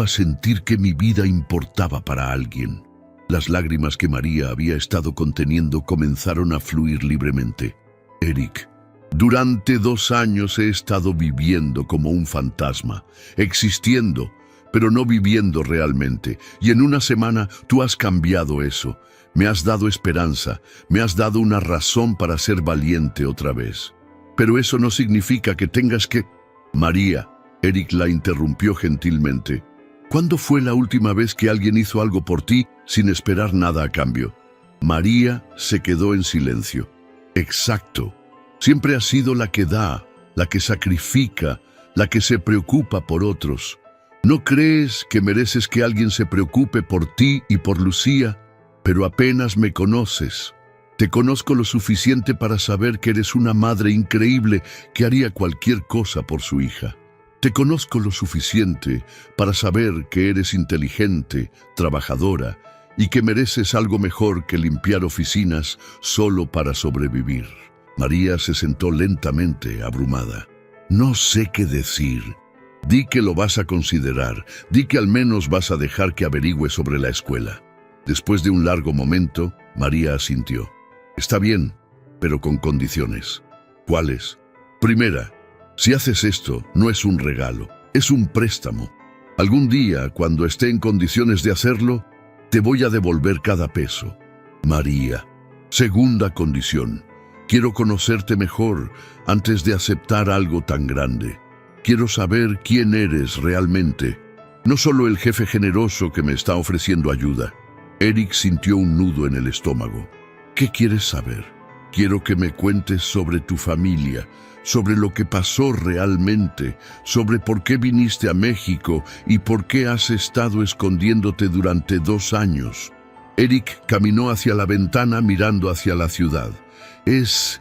sentir que mi vida importaba para alguien. Las lágrimas que María había estado conteniendo comenzaron a fluir libremente. Eric, durante 2 años he estado viviendo como un fantasma, existiendo, pero no viviendo realmente. Y en una semana tú has cambiado eso. Me has dado esperanza, me has dado una razón para ser valiente otra vez. Pero eso no significa que tengas que... María, Eric la interrumpió gentilmente. ¿Cuándo fue la última vez que alguien hizo algo por ti sin esperar nada a cambio? María se quedó en silencio. Exacto. Siempre has sido la que da, la que sacrifica, la que se preocupa por otros. ¿No crees que mereces que alguien se preocupe por ti y por Lucía? Pero apenas me conoces. Te conozco lo suficiente para saber que eres una madre increíble que haría cualquier cosa por su hija. Te conozco lo suficiente para saber que eres inteligente, trabajadora y que mereces algo mejor que limpiar oficinas solo para sobrevivir. María se sentó lentamente, abrumada. No sé qué decir. Di que lo vas a considerar. Di que al menos vas a dejar que averigüe sobre la escuela. Después de un largo momento, María asintió. Está bien, pero con condiciones. ¿Cuáles? Primera, si haces esto, no es un regalo, es un préstamo. Algún día, cuando esté en condiciones de hacerlo, te voy a devolver cada peso. María. Segunda condición. Quiero conocerte mejor antes de aceptar algo tan grande. Quiero saber quién eres realmente, no solo el jefe generoso que me está ofreciendo ayuda. Eric sintió un nudo en el estómago. ¿Qué quieres saber? Quiero que me cuentes sobre tu familia, sobre lo que pasó realmente, sobre por qué viniste a México y por qué has estado escondiéndote durante 2 años. Eric caminó hacia la ventana mirando hacia la ciudad. Es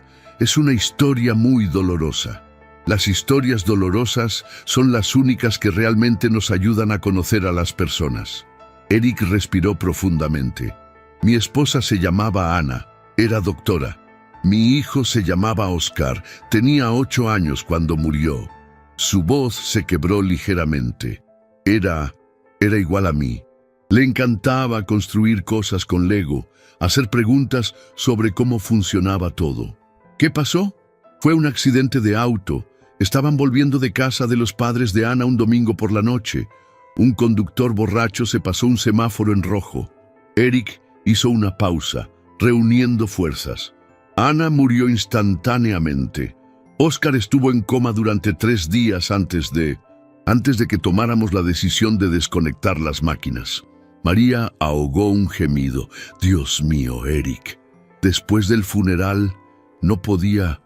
una historia muy dolorosa. Las historias dolorosas son las únicas que realmente nos ayudan a conocer a las personas. Eric respiró profundamente. Mi esposa se llamaba Ana, era doctora. Mi hijo se llamaba Oscar, tenía 8 años cuando murió. Su voz se quebró ligeramente. Era igual a mí. Le encantaba construir cosas con Lego, hacer preguntas sobre cómo funcionaba todo. ¿Qué pasó? Fue un accidente de auto. Estaban volviendo de casa de los padres de Ana un domingo por la noche. Un conductor borracho se pasó un semáforo en rojo. Eric hizo una pausa, reuniendo fuerzas. Ana murió instantáneamente. Oscar estuvo en coma durante 3 días antes de que tomáramos la decisión de desconectar las máquinas. María ahogó un gemido. Dios mío, Eric. Después del funeral, no podía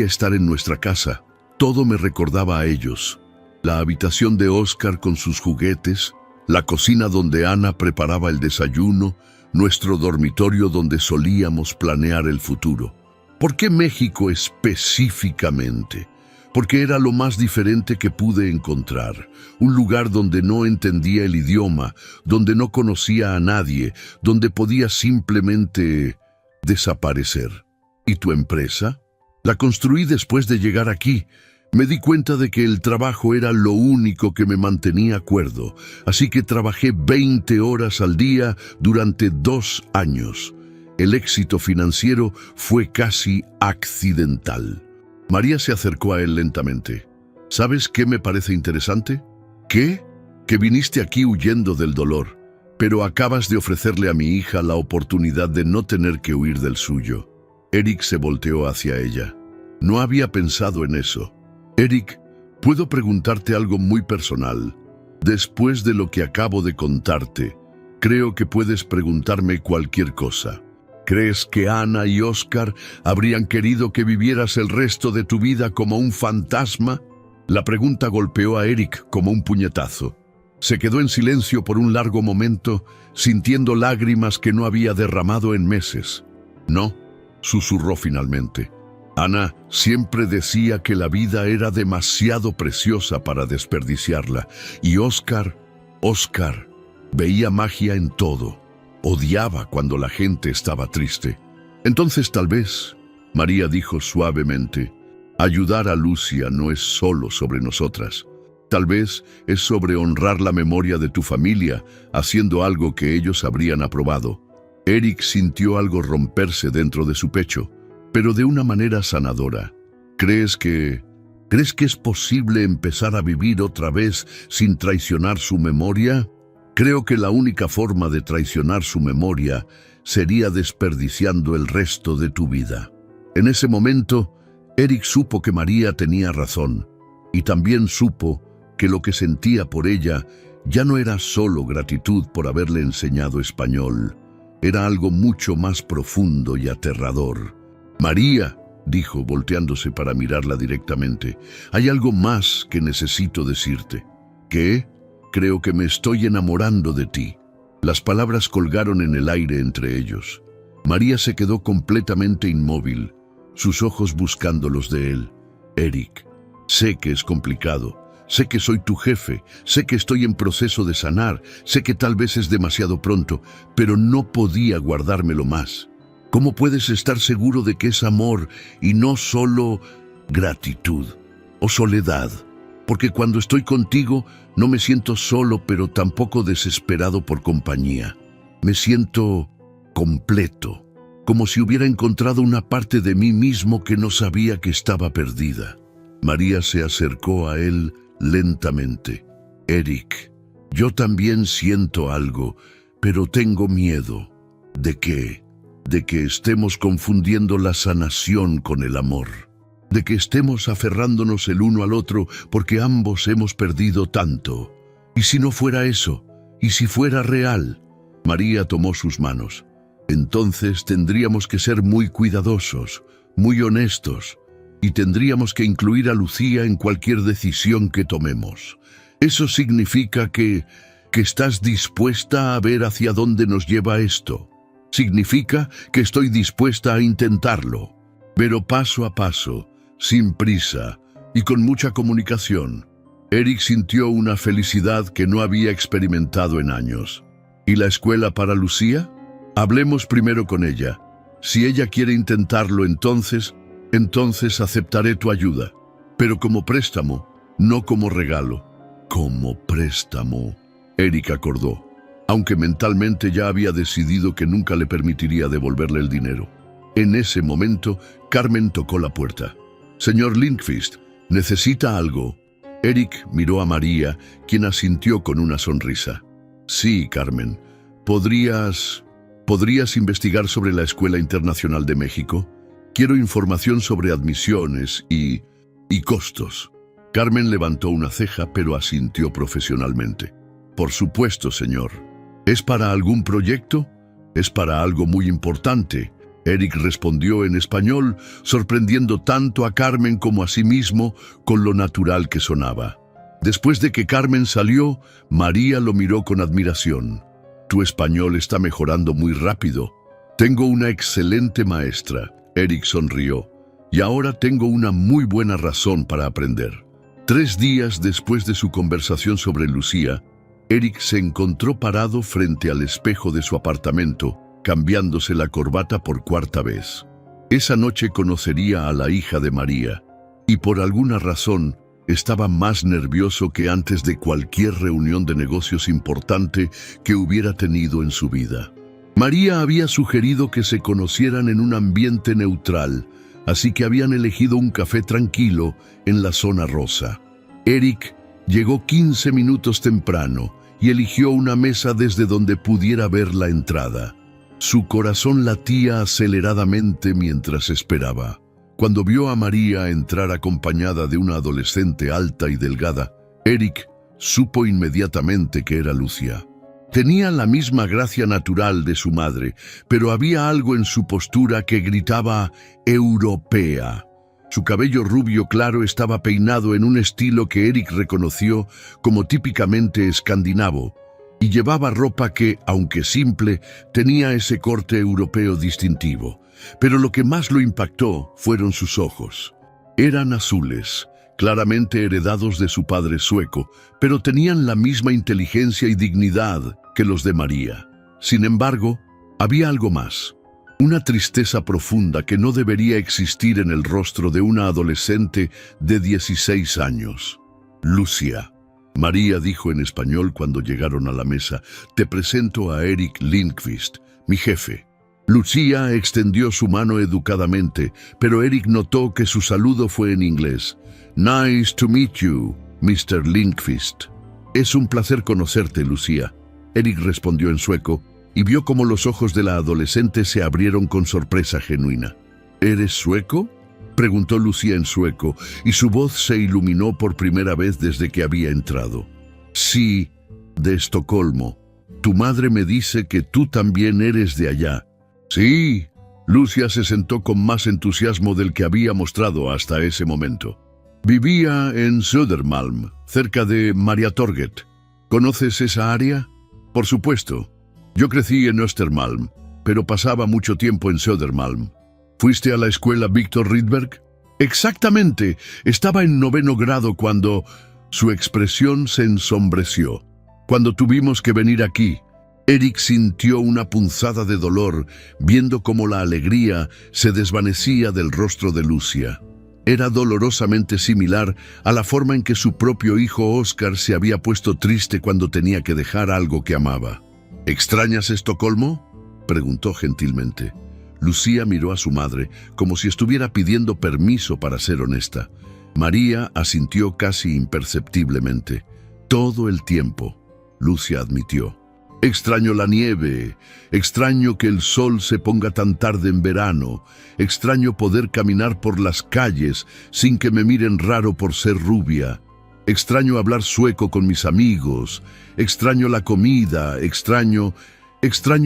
estar en nuestra casa. Todo me recordaba a ellos. la habitación de Oscar con sus juguetes, la cocina donde Ana preparaba el desayuno, nuestro dormitorio donde solíamos planear el futuro. ¿Por qué México específicamente? Porque era lo más diferente que pude encontrar. Un lugar donde no entendía el idioma, donde no conocía a nadie, donde podía simplemente desaparecer. ¿Y tu empresa? La construí después de llegar aquí. Me di cuenta de que el trabajo era lo único que me mantenía cuerdo, así que trabajé 20 horas al día durante 2 años. El éxito financiero fue casi accidental. María se acercó a él lentamente. ¿Sabes qué me parece interesante? ¿Qué? Que viniste aquí huyendo del dolor, pero acabas de ofrecerle a mi hija la oportunidad de no tener que huir del suyo. Eric se volteó hacia ella. No había pensado en eso. Eric, ¿puedo preguntarte algo muy personal? Después de lo que acabo de contarte, creo que puedes preguntarme cualquier cosa. ¿Crees que Ana y Oscar habrían querido que vivieras el resto de tu vida como un fantasma? La pregunta golpeó a Eric como un puñetazo. Se quedó en silencio por un largo momento, sintiendo lágrimas que no había derramado en meses. No, susurró finalmente. Ana siempre decía que la vida era demasiado preciosa para desperdiciarla, y Oscar veía magia en todo. Odiaba cuando la gente estaba triste. Entonces tal vez, María dijo suavemente, ayudar a Lucia no es solo sobre nosotras. Tal vez es sobre honrar la memoria de tu familia, haciendo algo que ellos habrían aprobado. Eric sintió algo romperse dentro de su pecho, pero de una manera sanadora. ¿Crees que es posible empezar a vivir otra vez sin traicionar su memoria? Creo que la única forma de traicionar su memoria sería desperdiciando el resto de tu vida. En ese momento, Eric supo que María tenía razón, y también supo que lo que sentía por ella ya no era solo gratitud por haberle enseñado español. Era algo mucho más profundo y aterrador. María, dijo, volteándose para mirarla directamente, hay algo más que necesito decirte. ¿Qué? Creo que me estoy enamorando de ti. Las palabras colgaron en el aire entre ellos. María se quedó completamente inmóvil, sus ojos buscando los de él. Eric, sé que es complicado, sé que soy tu jefe, sé que estoy en proceso de sanar, sé que tal vez es demasiado pronto, pero no podía guardármelo más. ¿Cómo puedes estar seguro de que es amor y no solo gratitud o soledad? Porque cuando estoy contigo no me siento solo, pero tampoco desesperado por compañía. Me siento completo, como si hubiera encontrado una parte de mí mismo que no sabía que estaba perdida. María se acercó a él lentamente. Eric, yo también siento algo, pero tengo miedo. ¿De qué? De que estemos confundiendo la sanación con el amor, de que estemos aferrándonos el uno al otro porque ambos hemos perdido tanto. ¿Y si no fuera eso? ¿Y si fuera real? María tomó sus manos. Entonces tendríamos que ser muy cuidadosos, muy honestos, y tendríamos que incluir a Lucía en cualquier decisión que tomemos. Eso significa que estás dispuesta a ver hacia dónde nos lleva esto. Significa que estoy dispuesta a intentarlo, pero paso a paso, sin prisa y con mucha comunicación. Eric sintió una felicidad que no había experimentado en años. ¿Y la escuela para Lucía? Hablemos primero con ella. Si ella quiere intentarlo, entonces aceptaré tu ayuda. Pero como préstamo, no como regalo. Como préstamo, Eric acordó, aunque mentalmente ya había decidido que nunca le permitiría devolverle el dinero. En ese momento, Carmen tocó la puerta. «Señor Lindqvist, ¿necesita algo?» Eric miró a María, quien asintió con una sonrisa. «Sí, Carmen. ¿Podrías investigar sobre la Escuela Internacional de México? Quiero información sobre admisiones y costos». Carmen levantó una ceja, pero asintió profesionalmente. «Por supuesto, señor. ¿Es para algún proyecto? ¿Es para algo muy importante?». Eric respondió en español, sorprendiendo tanto a Carmen como a sí mismo con lo natural que sonaba. Después de que Carmen salió, María lo miró con admiración. Tu español está mejorando muy rápido. Tengo una excelente maestra. Eric sonrió. Y ahora tengo una muy buena razón para aprender. 3 días después de su conversación sobre Lucía, Eric se encontró parado frente al espejo de su apartamento, cambiándose la corbata por 4ª vez. Esa noche conocería a la hija de María, y por alguna razón estaba más nervioso que antes de cualquier reunión de negocios importante que hubiera tenido en su vida. María había sugerido que se conocieran en un ambiente neutral, así que habían elegido un café tranquilo en la zona rosa. Eric llegó 15 minutos temprano y eligió una mesa desde donde pudiera ver la entrada. Su corazón latía aceleradamente mientras esperaba. Cuando vio a María entrar acompañada de una adolescente alta y delgada, Eric supo inmediatamente que era Lucia. Tenía la misma gracia natural de su madre, pero había algo en su postura que gritaba europea. Su cabello rubio claro estaba peinado en un estilo que Eric reconoció como típicamente escandinavo, y llevaba ropa que, aunque simple, tenía ese corte europeo distintivo. Pero lo que más lo impactó fueron sus ojos. Eran azules, claramente heredados de su padre sueco, pero tenían la misma inteligencia y dignidad que los de María. Sin embargo, había algo más. Una tristeza profunda que no debería existir en el rostro de una adolescente de 16 años. Lucia. María dijo en español cuando llegaron a la mesa, te presento a Eric Lindqvist, mi jefe. Lucía extendió su mano educadamente, pero Eric notó que su saludo fue en inglés. Nice to meet you, Mr. Lindqvist. Es un placer conocerte, Lucía. Eric respondió en sueco y vio cómo los ojos de la adolescente se abrieron con sorpresa genuina. ¿Eres sueco?, preguntó Lucía en sueco, y su voz se iluminó por primera vez desde que había entrado. Sí, de Estocolmo. Tu madre me dice que tú también eres de allá. Sí. Lucia se sentó con más entusiasmo del que había mostrado hasta ese momento. Vivía en Södermalm, cerca de Mariatorget. ¿Conoces esa área? Por supuesto. Yo crecí en Östermalm, pero pasaba mucho tiempo en Södermalm. ¿Fuiste a la escuela Víctor Rydberg? Exactamente. Estaba en 9º grado cuando su expresión se ensombreció. Cuando tuvimos que venir aquí, Eric sintió una punzada de dolor, viendo cómo la alegría se desvanecía del rostro de Lucia. Era dolorosamente similar a la forma en que su propio hijo Oscar se había puesto triste cuando tenía que dejar algo que amaba. ¿Extrañas Estocolmo?, preguntó gentilmente. Lucía miró a su madre como si estuviera pidiendo permiso para ser honesta. María asintió casi imperceptiblemente. Todo el tiempo, Lucia admitió. Extraño la nieve, extraño que el sol se ponga tan tarde en verano, extraño poder caminar por las calles sin que me miren raro por ser rubia, extraño hablar sueco con mis amigos, extraño la comida, extraño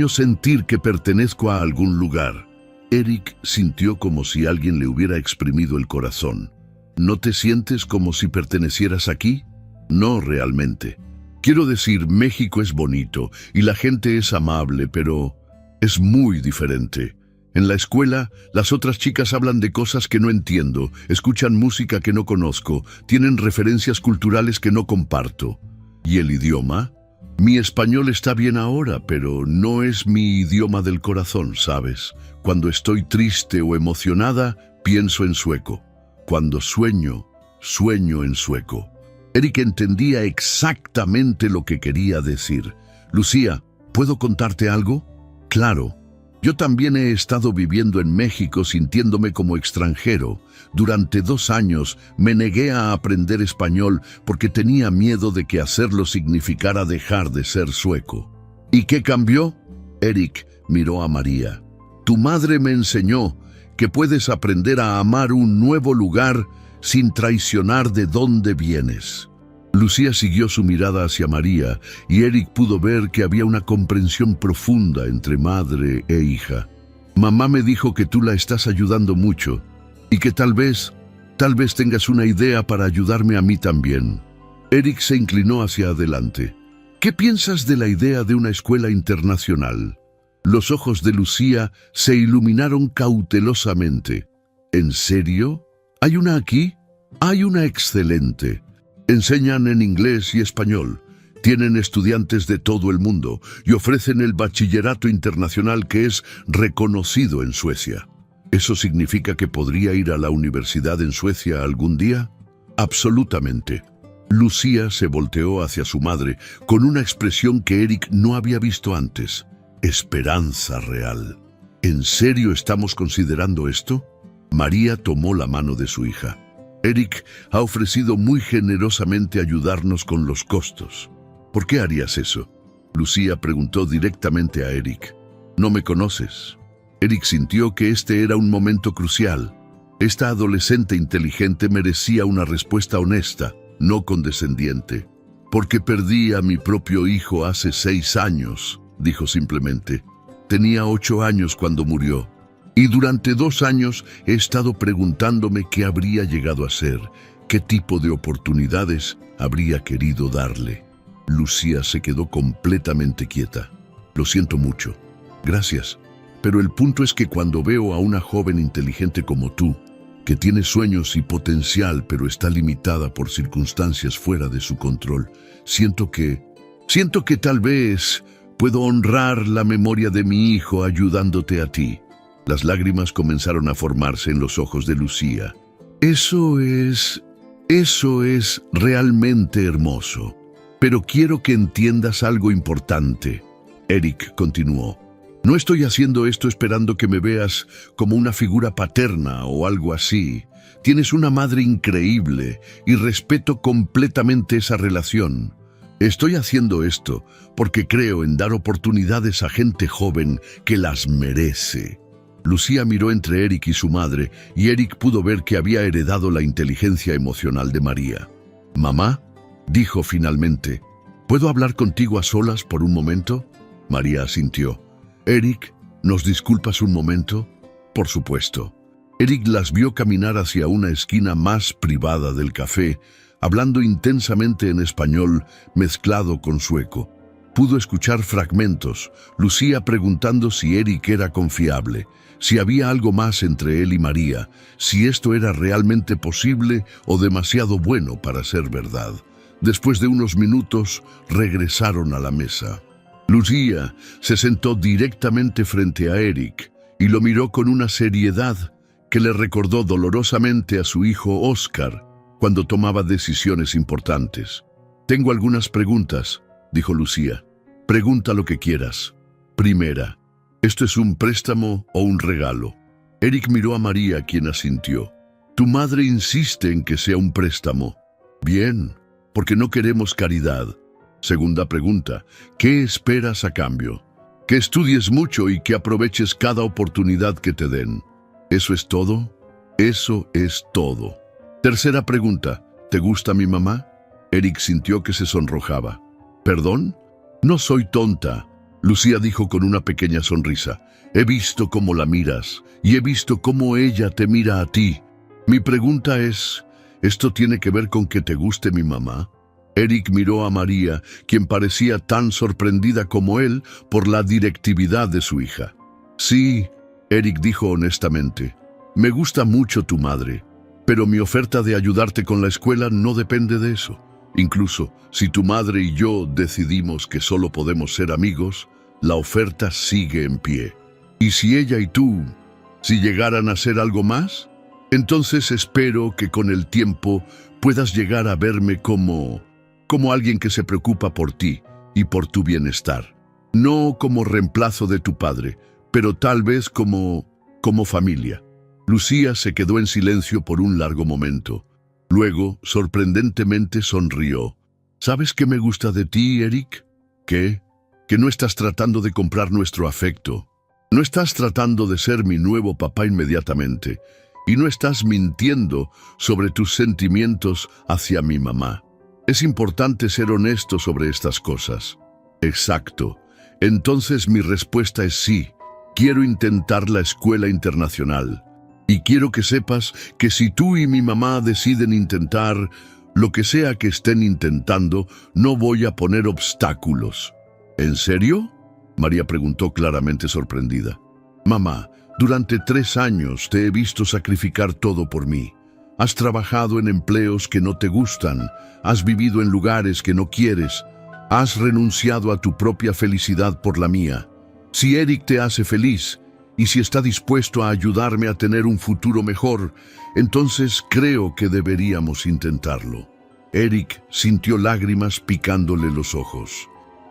sentir que pertenezco a algún lugar. Eric sintió como si alguien le hubiera exprimido el corazón. ¿No te sientes como si pertenecieras aquí? No realmente. Quiero decir, México es bonito y la gente es amable, pero es muy diferente. En la escuela, las otras chicas hablan de cosas que no entiendo, escuchan música que no conozco, tienen referencias culturales que no comparto. ¿Y el idioma? Mi español está bien ahora, pero no es mi idioma del corazón, ¿sabes? Cuando estoy triste o emocionada, pienso en sueco. Cuando sueño en sueco. Eric entendía exactamente lo que quería decir. Lucía, ¿puedo contarte algo? Claro. Yo también he estado viviendo en México sintiéndome como extranjero. Durante 2 años me negué a aprender español porque tenía miedo de que hacerlo significara dejar de ser sueco. ¿Y qué cambió? Eric miró a María. Tu madre me enseñó que puedes aprender a amar un nuevo lugar sin traicionar de dónde vienes. Lucía siguió su mirada hacia María y Eric pudo ver que había una comprensión profunda entre madre e hija. Mamá me dijo que tú la estás ayudando mucho y que tal vez tengas una idea para ayudarme a mí también. Eric se inclinó hacia adelante. ¿Qué piensas de la idea de una escuela internacional? Los ojos de Lucía se iluminaron cautelosamente. ¿En serio? ¿Hay una aquí? Hay una excelente. Enseñan en inglés y español. Tienen estudiantes de todo el mundo y ofrecen el bachillerato internacional que es reconocido en Suecia. ¿Eso significa que podría ir a la universidad en Suecia algún día? Absolutamente. Lucía se volteó hacia su madre con una expresión que Eric no había visto antes. Esperanza real. ¿En serio estamos considerando esto? María tomó la mano de su hija. Eric ha ofrecido muy generosamente ayudarnos con los costos. ¿Por qué harías eso? Lucía preguntó directamente a Eric. ¿No me conoces? Eric sintió que este era un momento crucial. Esta adolescente inteligente merecía una respuesta honesta, no condescendiente. Porque perdí a mi propio hijo hace 6 años, dijo simplemente. Tenía 8 años cuando murió. Y durante 2 años he estado preguntándome qué habría llegado a ser, qué tipo de oportunidades habría querido darle. Lucía se quedó completamente quieta. Lo siento mucho. Gracias. Pero el punto es que cuando veo a una joven inteligente como tú, que tiene sueños y potencial pero está limitada por circunstancias fuera de su control, siento que tal vez puedo honrar la memoria de mi hijo ayudándote a ti. Las lágrimas comenzaron a formarse en los ojos de Lucía. Eso es realmente hermoso. Pero quiero que entiendas algo importante. Eric continuó. No estoy haciendo esto esperando que me veas como una figura paterna o algo así. Tienes una madre increíble y respeto completamente esa relación. Estoy haciendo esto porque creo en dar oportunidades a gente joven que las merece. Lucía miró entre Eric y su madre y Eric pudo ver que había heredado la inteligencia emocional de María. «Mamá», dijo finalmente, «¿puedo hablar contigo a solas por un momento?» María asintió. «Eric, ¿nos disculpas un momento?» «Por supuesto». Eric las vio caminar hacia una esquina más privada del café, hablando intensamente en español mezclado con sueco. Pudo escuchar fragmentos, Lucía preguntando si Eric era confiable, si había algo más entre él y María, si esto era realmente posible o demasiado bueno para ser verdad. Después de unos minutos, regresaron a la mesa. Lucía se sentó directamente frente a Eric y lo miró con una seriedad que le recordó dolorosamente a su hijo Oscar cuando tomaba decisiones importantes. «Tengo algunas preguntas», dijo Lucía. «Pregunta lo que quieras. Primera, ¿esto es un préstamo o un regalo?» Eric miró a María, quien asintió. «Tu madre insiste en que sea un préstamo». «Bien, porque no queremos caridad». Segunda pregunta, ¿qué esperas a cambio? Que estudies mucho y que aproveches cada oportunidad que te den. ¿Eso es todo? Eso es todo. Tercera pregunta, ¿te gusta mi mamá? Eric sintió que se sonrojaba. ¿Perdón? No soy tonta, Lucía dijo con una pequeña sonrisa. He visto cómo la miras y he visto cómo ella te mira a ti. Mi pregunta es, ¿esto tiene que ver con que te guste mi mamá? Eric miró a María, quien parecía tan sorprendida como él por la directividad de su hija. Sí, Eric dijo honestamente, me gusta mucho tu madre, pero mi oferta de ayudarte con la escuela no depende de eso. Incluso si tu madre y yo decidimos que solo podemos ser amigos, la oferta sigue en pie. Y si ella y tú, si llegaran a ser algo más, entonces espero que con el tiempo puedas llegar a verme como alguien que se preocupa por ti y por tu bienestar. No como reemplazo de tu padre, pero tal vez como familia. Lucía se quedó en silencio por un largo momento. Luego, sorprendentemente, sonrió. ¿Sabes qué me gusta de ti, Eric? ¿Qué? Que no estás tratando de comprar nuestro afecto. No estás tratando de ser mi nuevo papá inmediatamente. Y no estás mintiendo sobre tus sentimientos hacia mi mamá. Es importante ser honesto sobre estas cosas. Exacto. Entonces mi respuesta es sí. Quiero intentar la escuela internacional. Y quiero que sepas que si tú y mi mamá deciden intentar, Lo que sea que estén intentando, no voy a poner obstáculos. ¿En serio?, María preguntó claramente sorprendida. Mamá, durante 3 años te he visto sacrificar todo por mí. Has trabajado en empleos que no te gustan, has vivido en lugares que no quieres, has renunciado a tu propia felicidad por la mía. Si Eric te hace feliz, y si está dispuesto a ayudarme a tener un futuro mejor, entonces creo que deberíamos intentarlo. Eric sintió lágrimas picándole los ojos.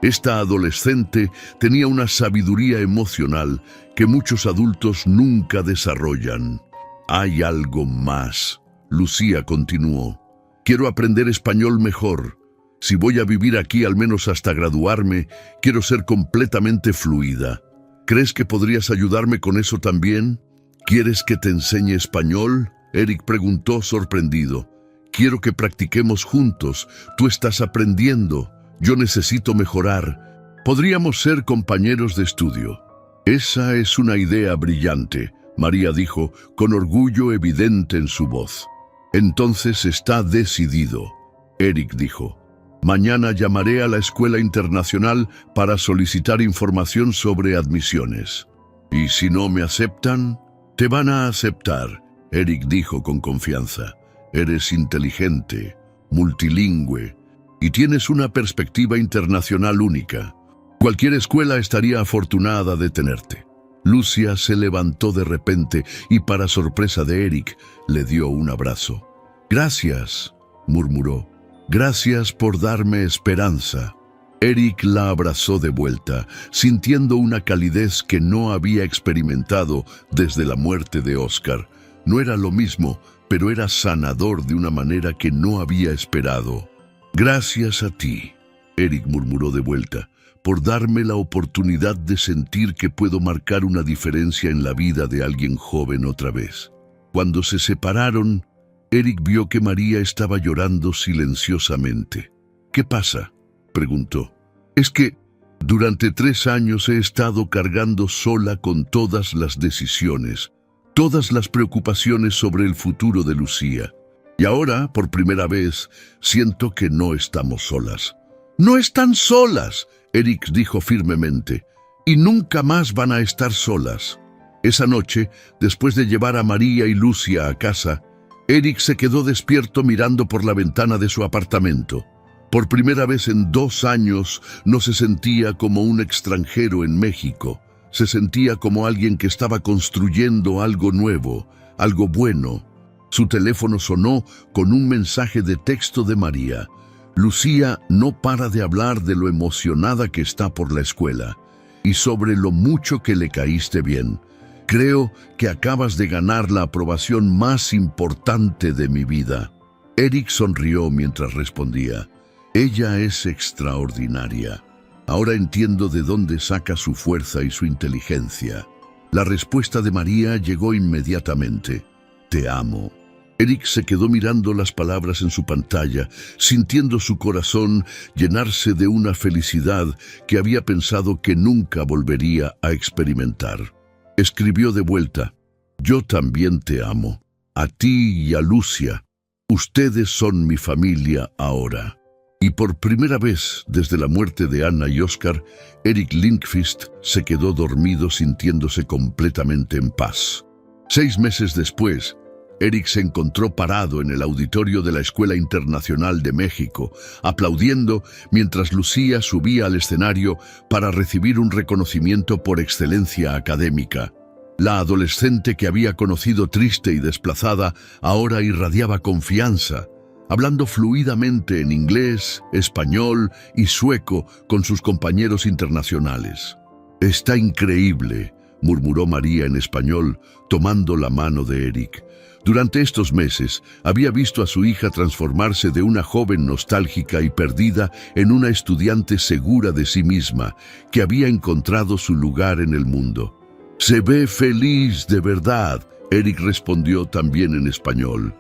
Esta adolescente tenía una sabiduría emocional que muchos adultos nunca desarrollan. Hay algo más, Lucía continuó. Quiero aprender español mejor. Si voy a vivir aquí al menos hasta graduarme, quiero ser completamente fluida. ¿Crees que podrías ayudarme con eso también? ¿Quieres que te enseñe español?, Eric preguntó sorprendido. Quiero que practiquemos juntos. Tú estás aprendiendo. Yo necesito mejorar. Podríamos ser compañeros de estudio. Esa es una idea brillante, María dijo, con orgullo evidente en su voz. Entonces está decidido, Eric dijo. Mañana llamaré a la Escuela Internacional para solicitar información sobre admisiones. ¿Y si no me aceptan? Te van a aceptar, Eric dijo con confianza. Eres inteligente, multilingüe, y tienes una perspectiva internacional única. Cualquier escuela estaría afortunada de tenerte. Lucia se levantó de repente y, para sorpresa de Eric, le dio un abrazo. Gracias, murmuró. Gracias por darme esperanza. Eric la abrazó de vuelta, sintiendo una calidez que no había experimentado desde la muerte de Oscar. No era lo mismo, pero era sanador de una manera que no había esperado. Gracias a ti, Eric murmuró de vuelta, por darme la oportunidad de sentir que puedo marcar una diferencia en la vida de alguien joven otra vez. Cuando se separaron, Eric vio que María estaba llorando silenciosamente. ¿Qué pasa?, preguntó. Es que durante 3 años he estado cargando sola con todas las decisiones, todas las preocupaciones sobre el futuro de Lucía. Y ahora, por primera vez, siento que no estamos solas. ¡No están solas!, Eric dijo firmemente. Y nunca más van a estar solas. Esa noche, después de llevar a María y Lucia a casa, Eric se quedó despierto mirando por la ventana de su apartamento. Por primera vez en 2 años no se sentía como un extranjero en México. Se sentía como alguien que estaba construyendo algo nuevo, algo bueno. Su teléfono sonó con un mensaje de texto de María. Lucía no para de hablar de lo emocionada que está por la escuela y sobre lo mucho que le caíste bien. Creo que acabas de ganar la aprobación más importante de mi vida. Eric sonrió mientras respondía. Ella es extraordinaria. Ahora entiendo de dónde saca su fuerza y su inteligencia. La respuesta de María llegó inmediatamente. Te amo. Eric se quedó mirando las palabras en su pantalla, sintiendo su corazón llenarse de una felicidad que había pensado que nunca volvería a experimentar. Escribió de vuelta. Yo también te amo. A ti y a Lucia. Ustedes son mi familia ahora. Y por primera vez desde la muerte de Ana y Oscar, Eric Lindqvist se quedó dormido sintiéndose completamente en paz. 6 meses después, Eric se encontró parado en el auditorio de la Escuela Internacional de México, aplaudiendo mientras Lucía subía al escenario para recibir un reconocimiento por excelencia académica. La adolescente que había conocido triste y desplazada ahora irradiaba confianza, hablando fluidamente en inglés, español y sueco con sus compañeros internacionales. «Está increíble», murmuró María en español, tomando la mano de Eric. Durante estos meses, había visto a su hija transformarse de una joven nostálgica y perdida en una estudiante segura de sí misma, que había encontrado su lugar en el mundo. «Se ve feliz de verdad», Eric respondió también en español.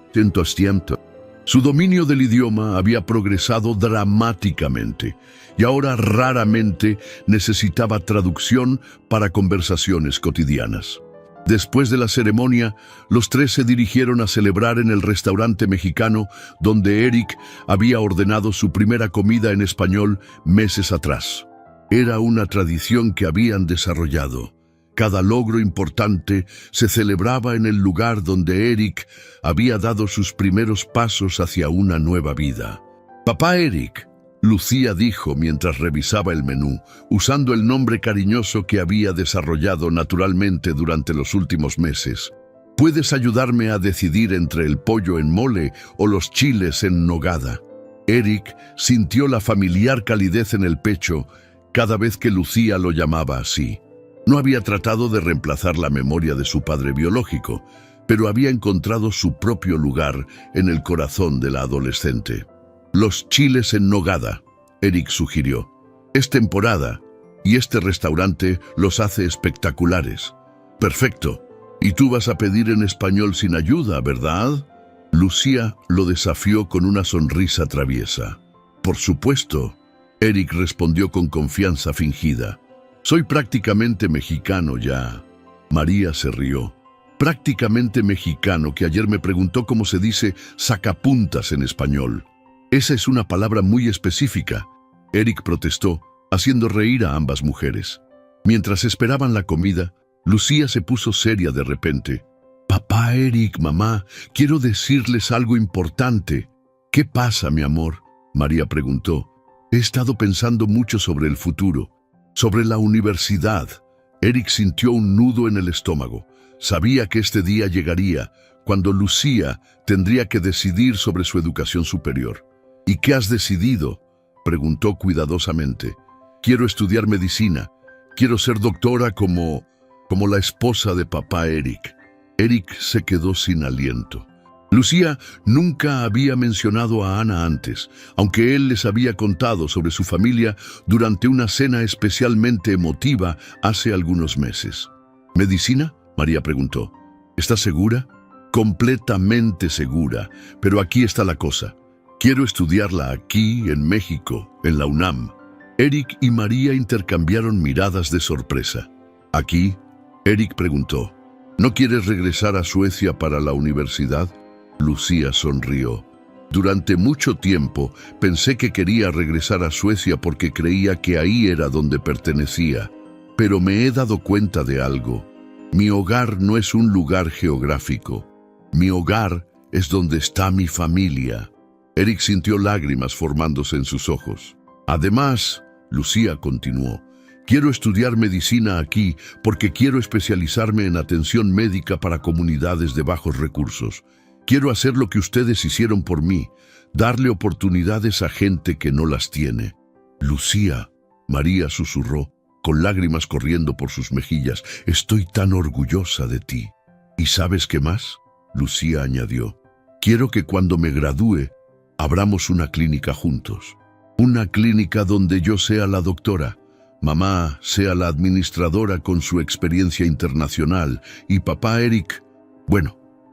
«Siento». Su dominio del idioma había progresado dramáticamente y ahora raramente necesitaba traducción para conversaciones cotidianas. Después de la ceremonia, los tres se dirigieron a celebrar en el restaurante mexicano donde Eric había ordenado su primera comida en español meses atrás. Era una tradición que habían desarrollado. Cada logro importante se celebraba en el lugar donde Eric había dado sus primeros pasos hacia una nueva vida. «Papá Eric», Lucía dijo mientras revisaba el menú, usando el nombre cariñoso que había desarrollado naturalmente durante los últimos meses. «¿Puedes ayudarme a decidir entre el pollo en mole o los chiles en nogada?» Eric sintió la familiar calidez en el pecho cada vez que Lucía lo llamaba así. No había tratado de reemplazar la memoria de su padre biológico, pero había encontrado su propio lugar en el corazón de la adolescente. «Los chiles en nogada», Eric sugirió. «Es temporada y este restaurante los hace espectaculares». «Perfecto. Y tú vas a pedir en español sin ayuda, ¿verdad?» Lucía lo desafió con una sonrisa traviesa. «Por supuesto», Eric respondió con confianza fingida. «Soy prácticamente mexicano ya». María se rió. «Prácticamente mexicano, que ayer me preguntó cómo se dice sacapuntas en español». «Esa es una palabra muy específica», Eric protestó, haciendo reír a ambas mujeres. Mientras esperaban la comida, Lucía se puso seria de repente. «Papá Eric, mamá, quiero decirles algo importante». «¿Qué pasa, mi amor?», María preguntó. «He estado pensando mucho sobre el futuro, sobre la universidad». Eric sintió un nudo en el estómago. Sabía que este día llegaría, cuando Lucía tendría que decidir sobre su educación superior. «¿Y qué has decidido?», preguntó cuidadosamente. «Quiero estudiar medicina. Quiero ser doctora como la esposa de papá Eric». Eric se quedó sin aliento. Lucía nunca había mencionado a Ana antes, aunque él les había contado sobre su familia durante una cena especialmente emotiva hace algunos meses. «¿Medicina?», María preguntó. «¿Estás segura?». «Completamente segura, pero aquí está la cosa. Quiero estudiarla aquí, en México, en la UNAM». Eric y María intercambiaron miradas de sorpresa. «¿Aquí?», Eric preguntó. «¿No quieres regresar a Suecia para la universidad?». Lucía sonrió. «Durante mucho tiempo pensé que quería regresar a Suecia porque creía que ahí era donde pertenecía. Pero me he dado cuenta de algo. Mi hogar no es un lugar geográfico. Mi hogar es donde está mi familia». Eric sintió lágrimas formándose en sus ojos. «Además», Lucía continuó, «quiero estudiar medicina aquí porque quiero especializarme en atención médica para comunidades de bajos recursos. Quiero hacer lo que ustedes hicieron por mí, darle oportunidades a gente que no las tiene». «Lucía», María susurró, con lágrimas corriendo por sus mejillas, «estoy tan orgullosa de ti». «¿Y sabes qué más?», Lucía añadió. «Quiero que cuando me gradúe, abramos una clínica juntos. Una clínica donde yo sea la doctora, mamá sea la administradora con su experiencia internacional y papá Eric,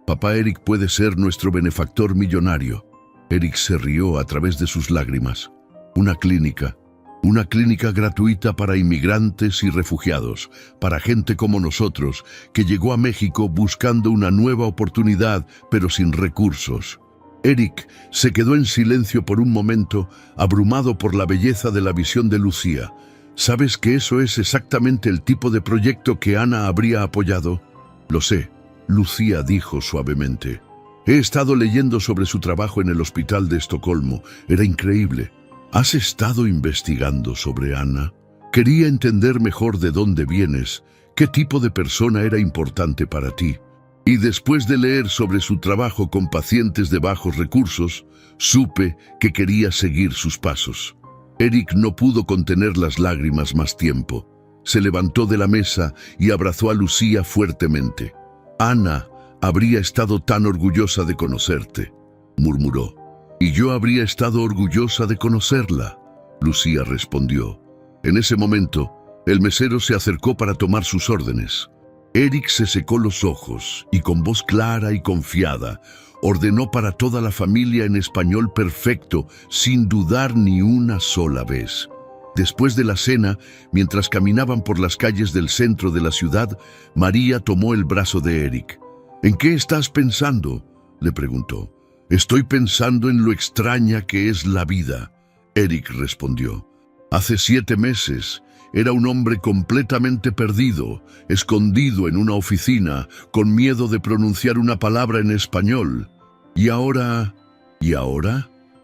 papá Eric puede ser nuestro benefactor millonario». Eric se rió a través de sus lágrimas. Una clínica gratuita para inmigrantes y refugiados, para gente como nosotros, que llegó a México buscando una nueva oportunidad, pero sin recursos. Eric se quedó en silencio por un momento, abrumado por la belleza de la visión de Lucía. «¿Sabes que eso es exactamente el tipo de proyecto que Ana habría apoyado?». «Lo sé», Lucía dijo suavemente. «He estado leyendo sobre su trabajo en el hospital de Estocolmo. Era increíble». «¿Has estado investigando sobre Ana?». «Quería entender mejor de dónde vienes, qué tipo de persona era importante para ti. Y después de leer sobre su trabajo con pacientes de bajos recursos, supe que quería seguir sus pasos». Eric no pudo contener las lágrimas más tiempo. Se levantó de la mesa y abrazó a Lucía fuertemente. «Ana habría estado tan orgullosa de conocerte», murmuró. «Y yo habría estado orgullosa de conocerla», Lucía respondió. En ese momento, el mesero se acercó para tomar sus órdenes. Eric se secó los ojos y con voz clara y confiada ordenó para toda la familia en español perfecto, sin dudar ni una sola vez. Después de la cena, mientras caminaban por las calles del centro de la ciudad, María tomó el brazo de Eric. ¿En qué estás pensando?, le preguntó. Estoy pensando en lo extraña que es la vida, Eric respondió. Hace 7 meses era un hombre completamente perdido, escondido en una oficina, con miedo de pronunciar una palabra en español. ¿Y ahora?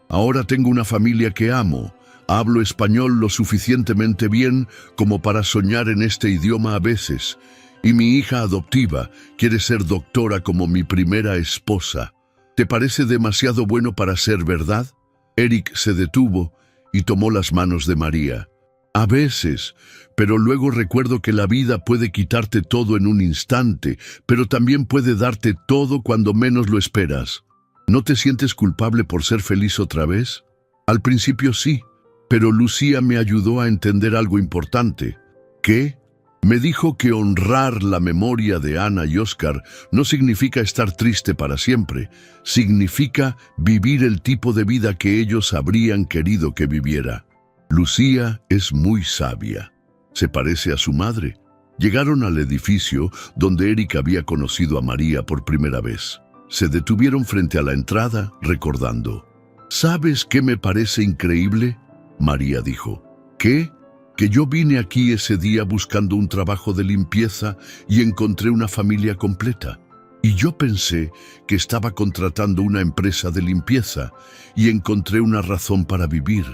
Ahora tengo una familia que amo. Hablo español lo suficientemente bien como para soñar en este idioma a veces. Y mi hija adoptiva quiere ser doctora como mi primera esposa. ¿Te parece demasiado bueno para ser verdad? Eric se detuvo y tomó las manos de María. A veces, pero luego recuerdo que la vida puede quitarte todo en un instante, pero también puede darte todo cuando menos lo esperas. ¿No te sientes culpable por ser feliz otra vez? Al principio sí, pero Lucía me ayudó a entender algo importante. ¿Qué? Me dijo que honrar la memoria de Ana y Oscar no significa estar triste para siempre, significa vivir el tipo de vida que ellos habrían querido que viviera. Lucía es muy sabia. Se parece a su madre. Llegaron al edificio donde Eric había conocido a María por primera vez. Se detuvieron frente a la entrada, recordando. ¿Sabes qué me parece increíble?, María dijo. ¿Qué? Que yo vine aquí ese día buscando un trabajo de limpieza y encontré una familia completa. Y yo pensé que estaba contratando una empresa de limpieza y encontré una razón para vivir.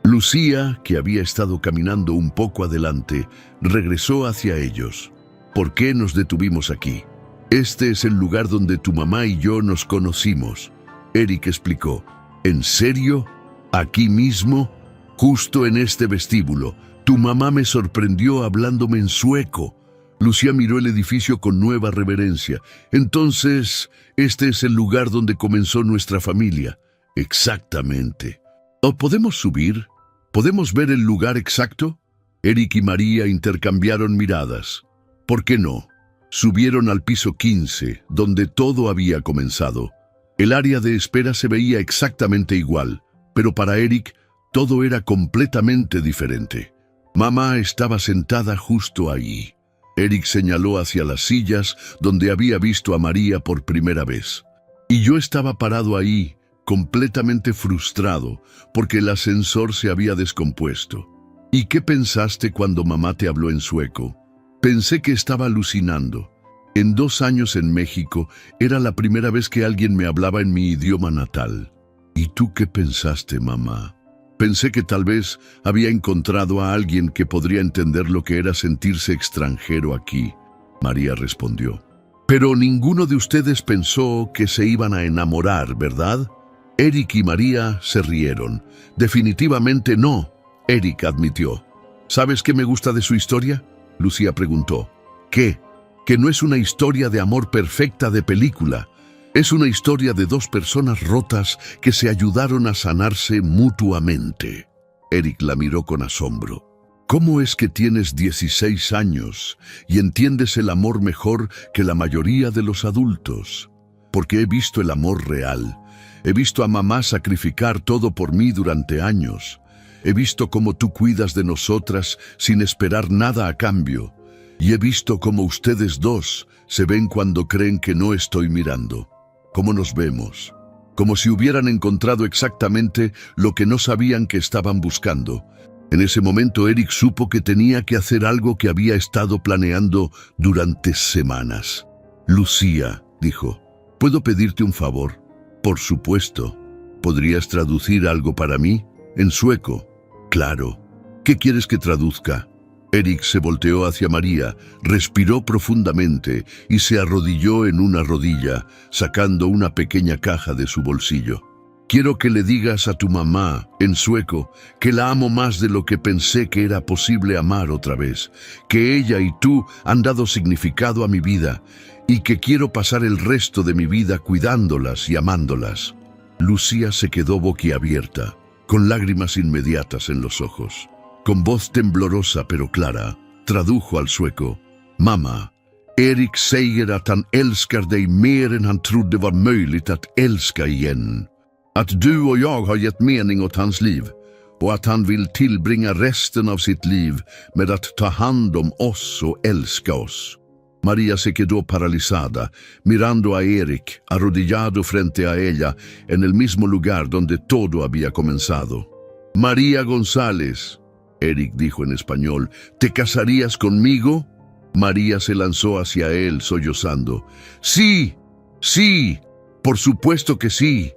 Lucía, que había estado caminando un poco adelante, regresó hacia ellos. ¿Por qué nos detuvimos aquí? Este es el lugar donde tu mamá y yo nos conocimos. Eric explicó. ¿En serio? ¿Aquí mismo? Justo en este vestíbulo. Tu mamá me sorprendió hablándome en sueco. Lucía miró el edificio con nueva reverencia. Entonces, este es el lugar donde comenzó nuestra familia. Exactamente. ¿O podemos subir? ¿Podemos ver el lugar exacto? Eric y María intercambiaron miradas. ¿Por qué no? Subieron al piso 15, donde todo había comenzado. El área de espera se veía exactamente igual, pero para Eric todo era completamente diferente. Mamá estaba sentada justo ahí. Eric señaló hacia las sillas donde había visto a María por primera vez. Y yo estaba parado ahí, completamente frustrado, porque el ascensor se había descompuesto. ¿Y qué pensaste cuando mamá te habló en sueco? Pensé que estaba alucinando. En 2 años en México era la primera vez que alguien me hablaba en mi idioma natal. ¿Y tú qué pensaste, mamá? Pensé que tal vez había encontrado a alguien que podría entender lo que era sentirse extranjero aquí, María respondió. Pero ninguno de ustedes pensó que se iban a enamorar, ¿verdad? Eric y María se rieron. Definitivamente no, Eric admitió. ¿Sabes qué me gusta de su historia?, Lucía preguntó. ¿Qué? Que no es una historia de amor perfecta de película. Es una historia de 2 personas rotas que se ayudaron a sanarse mutuamente. Eric la miró con asombro. ¿Cómo es que tienes 16 años y entiendes el amor mejor que la mayoría de los adultos? Porque he visto el amor real. He visto a mamá sacrificar todo por mí durante años. He visto cómo tú cuidas de nosotras sin esperar nada a cambio. Y he visto cómo ustedes 2 se ven cuando creen que no estoy mirando. Cómo nos vemos. Como si hubieran encontrado exactamente lo que no sabían que estaban buscando. En ese momento Eric supo que tenía que hacer algo que había estado planeando durante semanas. Lucía, dijo, ¿puedo pedirte un favor? Por supuesto. ¿Podrías traducir algo para mí? En sueco. Claro. ¿Qué quieres que traduzca? Eric se volteó hacia María, respiró profundamente y se arrodilló en una rodilla, sacando una pequeña caja de su bolsillo. Quiero que le digas a tu mamá, en sueco, que la amo más de lo que pensé que era posible amar otra vez, que ella y tú han dado significado a mi vida y que quiero pasar el resto de mi vida cuidándolas y amándolas. Lucía se quedó boquiabierta, con lágrimas inmediatas en los ojos. Con voz temblorosa pero clara, tradujo al sueco. Mamma, Erik säger att han älskar dig mer än han trodde var möjligt att älska igen. Att du och jag har gett mening åt hans liv. och att han vill tillbringa resten av sitt liv med att ta hand om oss och älska oss. María se quedó paralizada, mirando a Eric, arrodillado frente a ella, en el mismo lugar donde todo había comenzado. «María González», Eric dijo en español, «¿te casarías conmigo?» María se lanzó hacia él, sollozando. «Sí, sí, por supuesto que sí».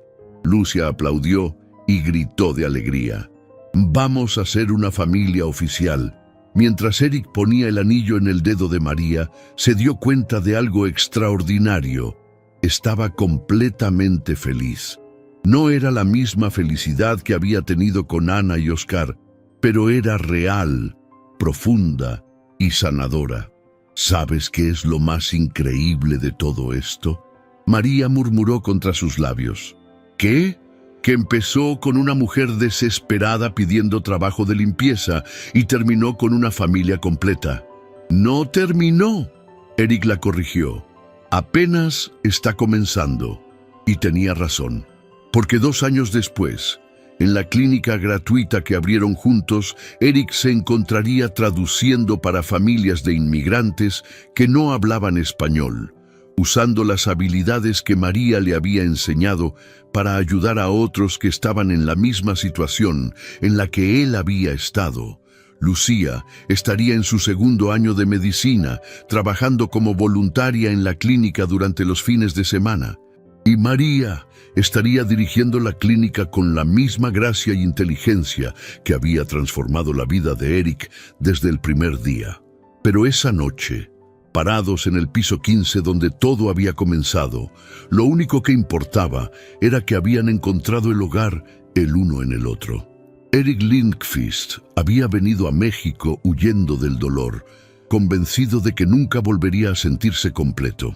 Lucia aplaudió y gritó de alegría. «Vamos a ser una familia oficial». Mientras Eric ponía el anillo en el dedo de María, se dio cuenta de algo extraordinario. Estaba completamente feliz. No era la misma felicidad que había tenido con Ana y Oscar, pero era real, profunda y sanadora. ¿Sabes qué es lo más increíble de todo esto? María murmuró contra sus labios. ¿Qué? Que empezó con una mujer desesperada pidiendo trabajo de limpieza y terminó con una familia completa. No terminó, Eric la corrigió. Apenas está comenzando. Y tenía razón, porque 2 años después, en la clínica gratuita que abrieron juntos, Eric se encontraría traduciendo para familias de inmigrantes que no hablaban español, usando las habilidades que María le había enseñado para ayudar a otros que estaban en la misma situación en la que él había estado. Lucía estaría en su 2º año de medicina, trabajando como voluntaria en la clínica durante los fines de semana. Y María estaría dirigiendo la clínica con la misma gracia e inteligencia que había transformado la vida de Eric desde el primer día. Pero esa noche, parados en el piso 15 donde todo había comenzado, lo único que importaba era que habían encontrado el hogar el uno en el otro. Eric Lindqvist había venido a México huyendo del dolor, convencido de que nunca volvería a sentirse completo.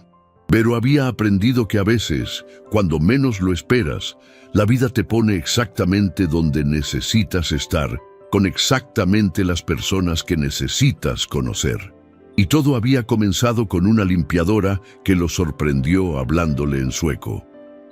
Pero había aprendido que a veces, cuando menos lo esperas, la vida te pone exactamente donde necesitas estar, con exactamente las personas que necesitas conocer. Y todo había comenzado con una limpiadora que lo sorprendió hablándole en sueco.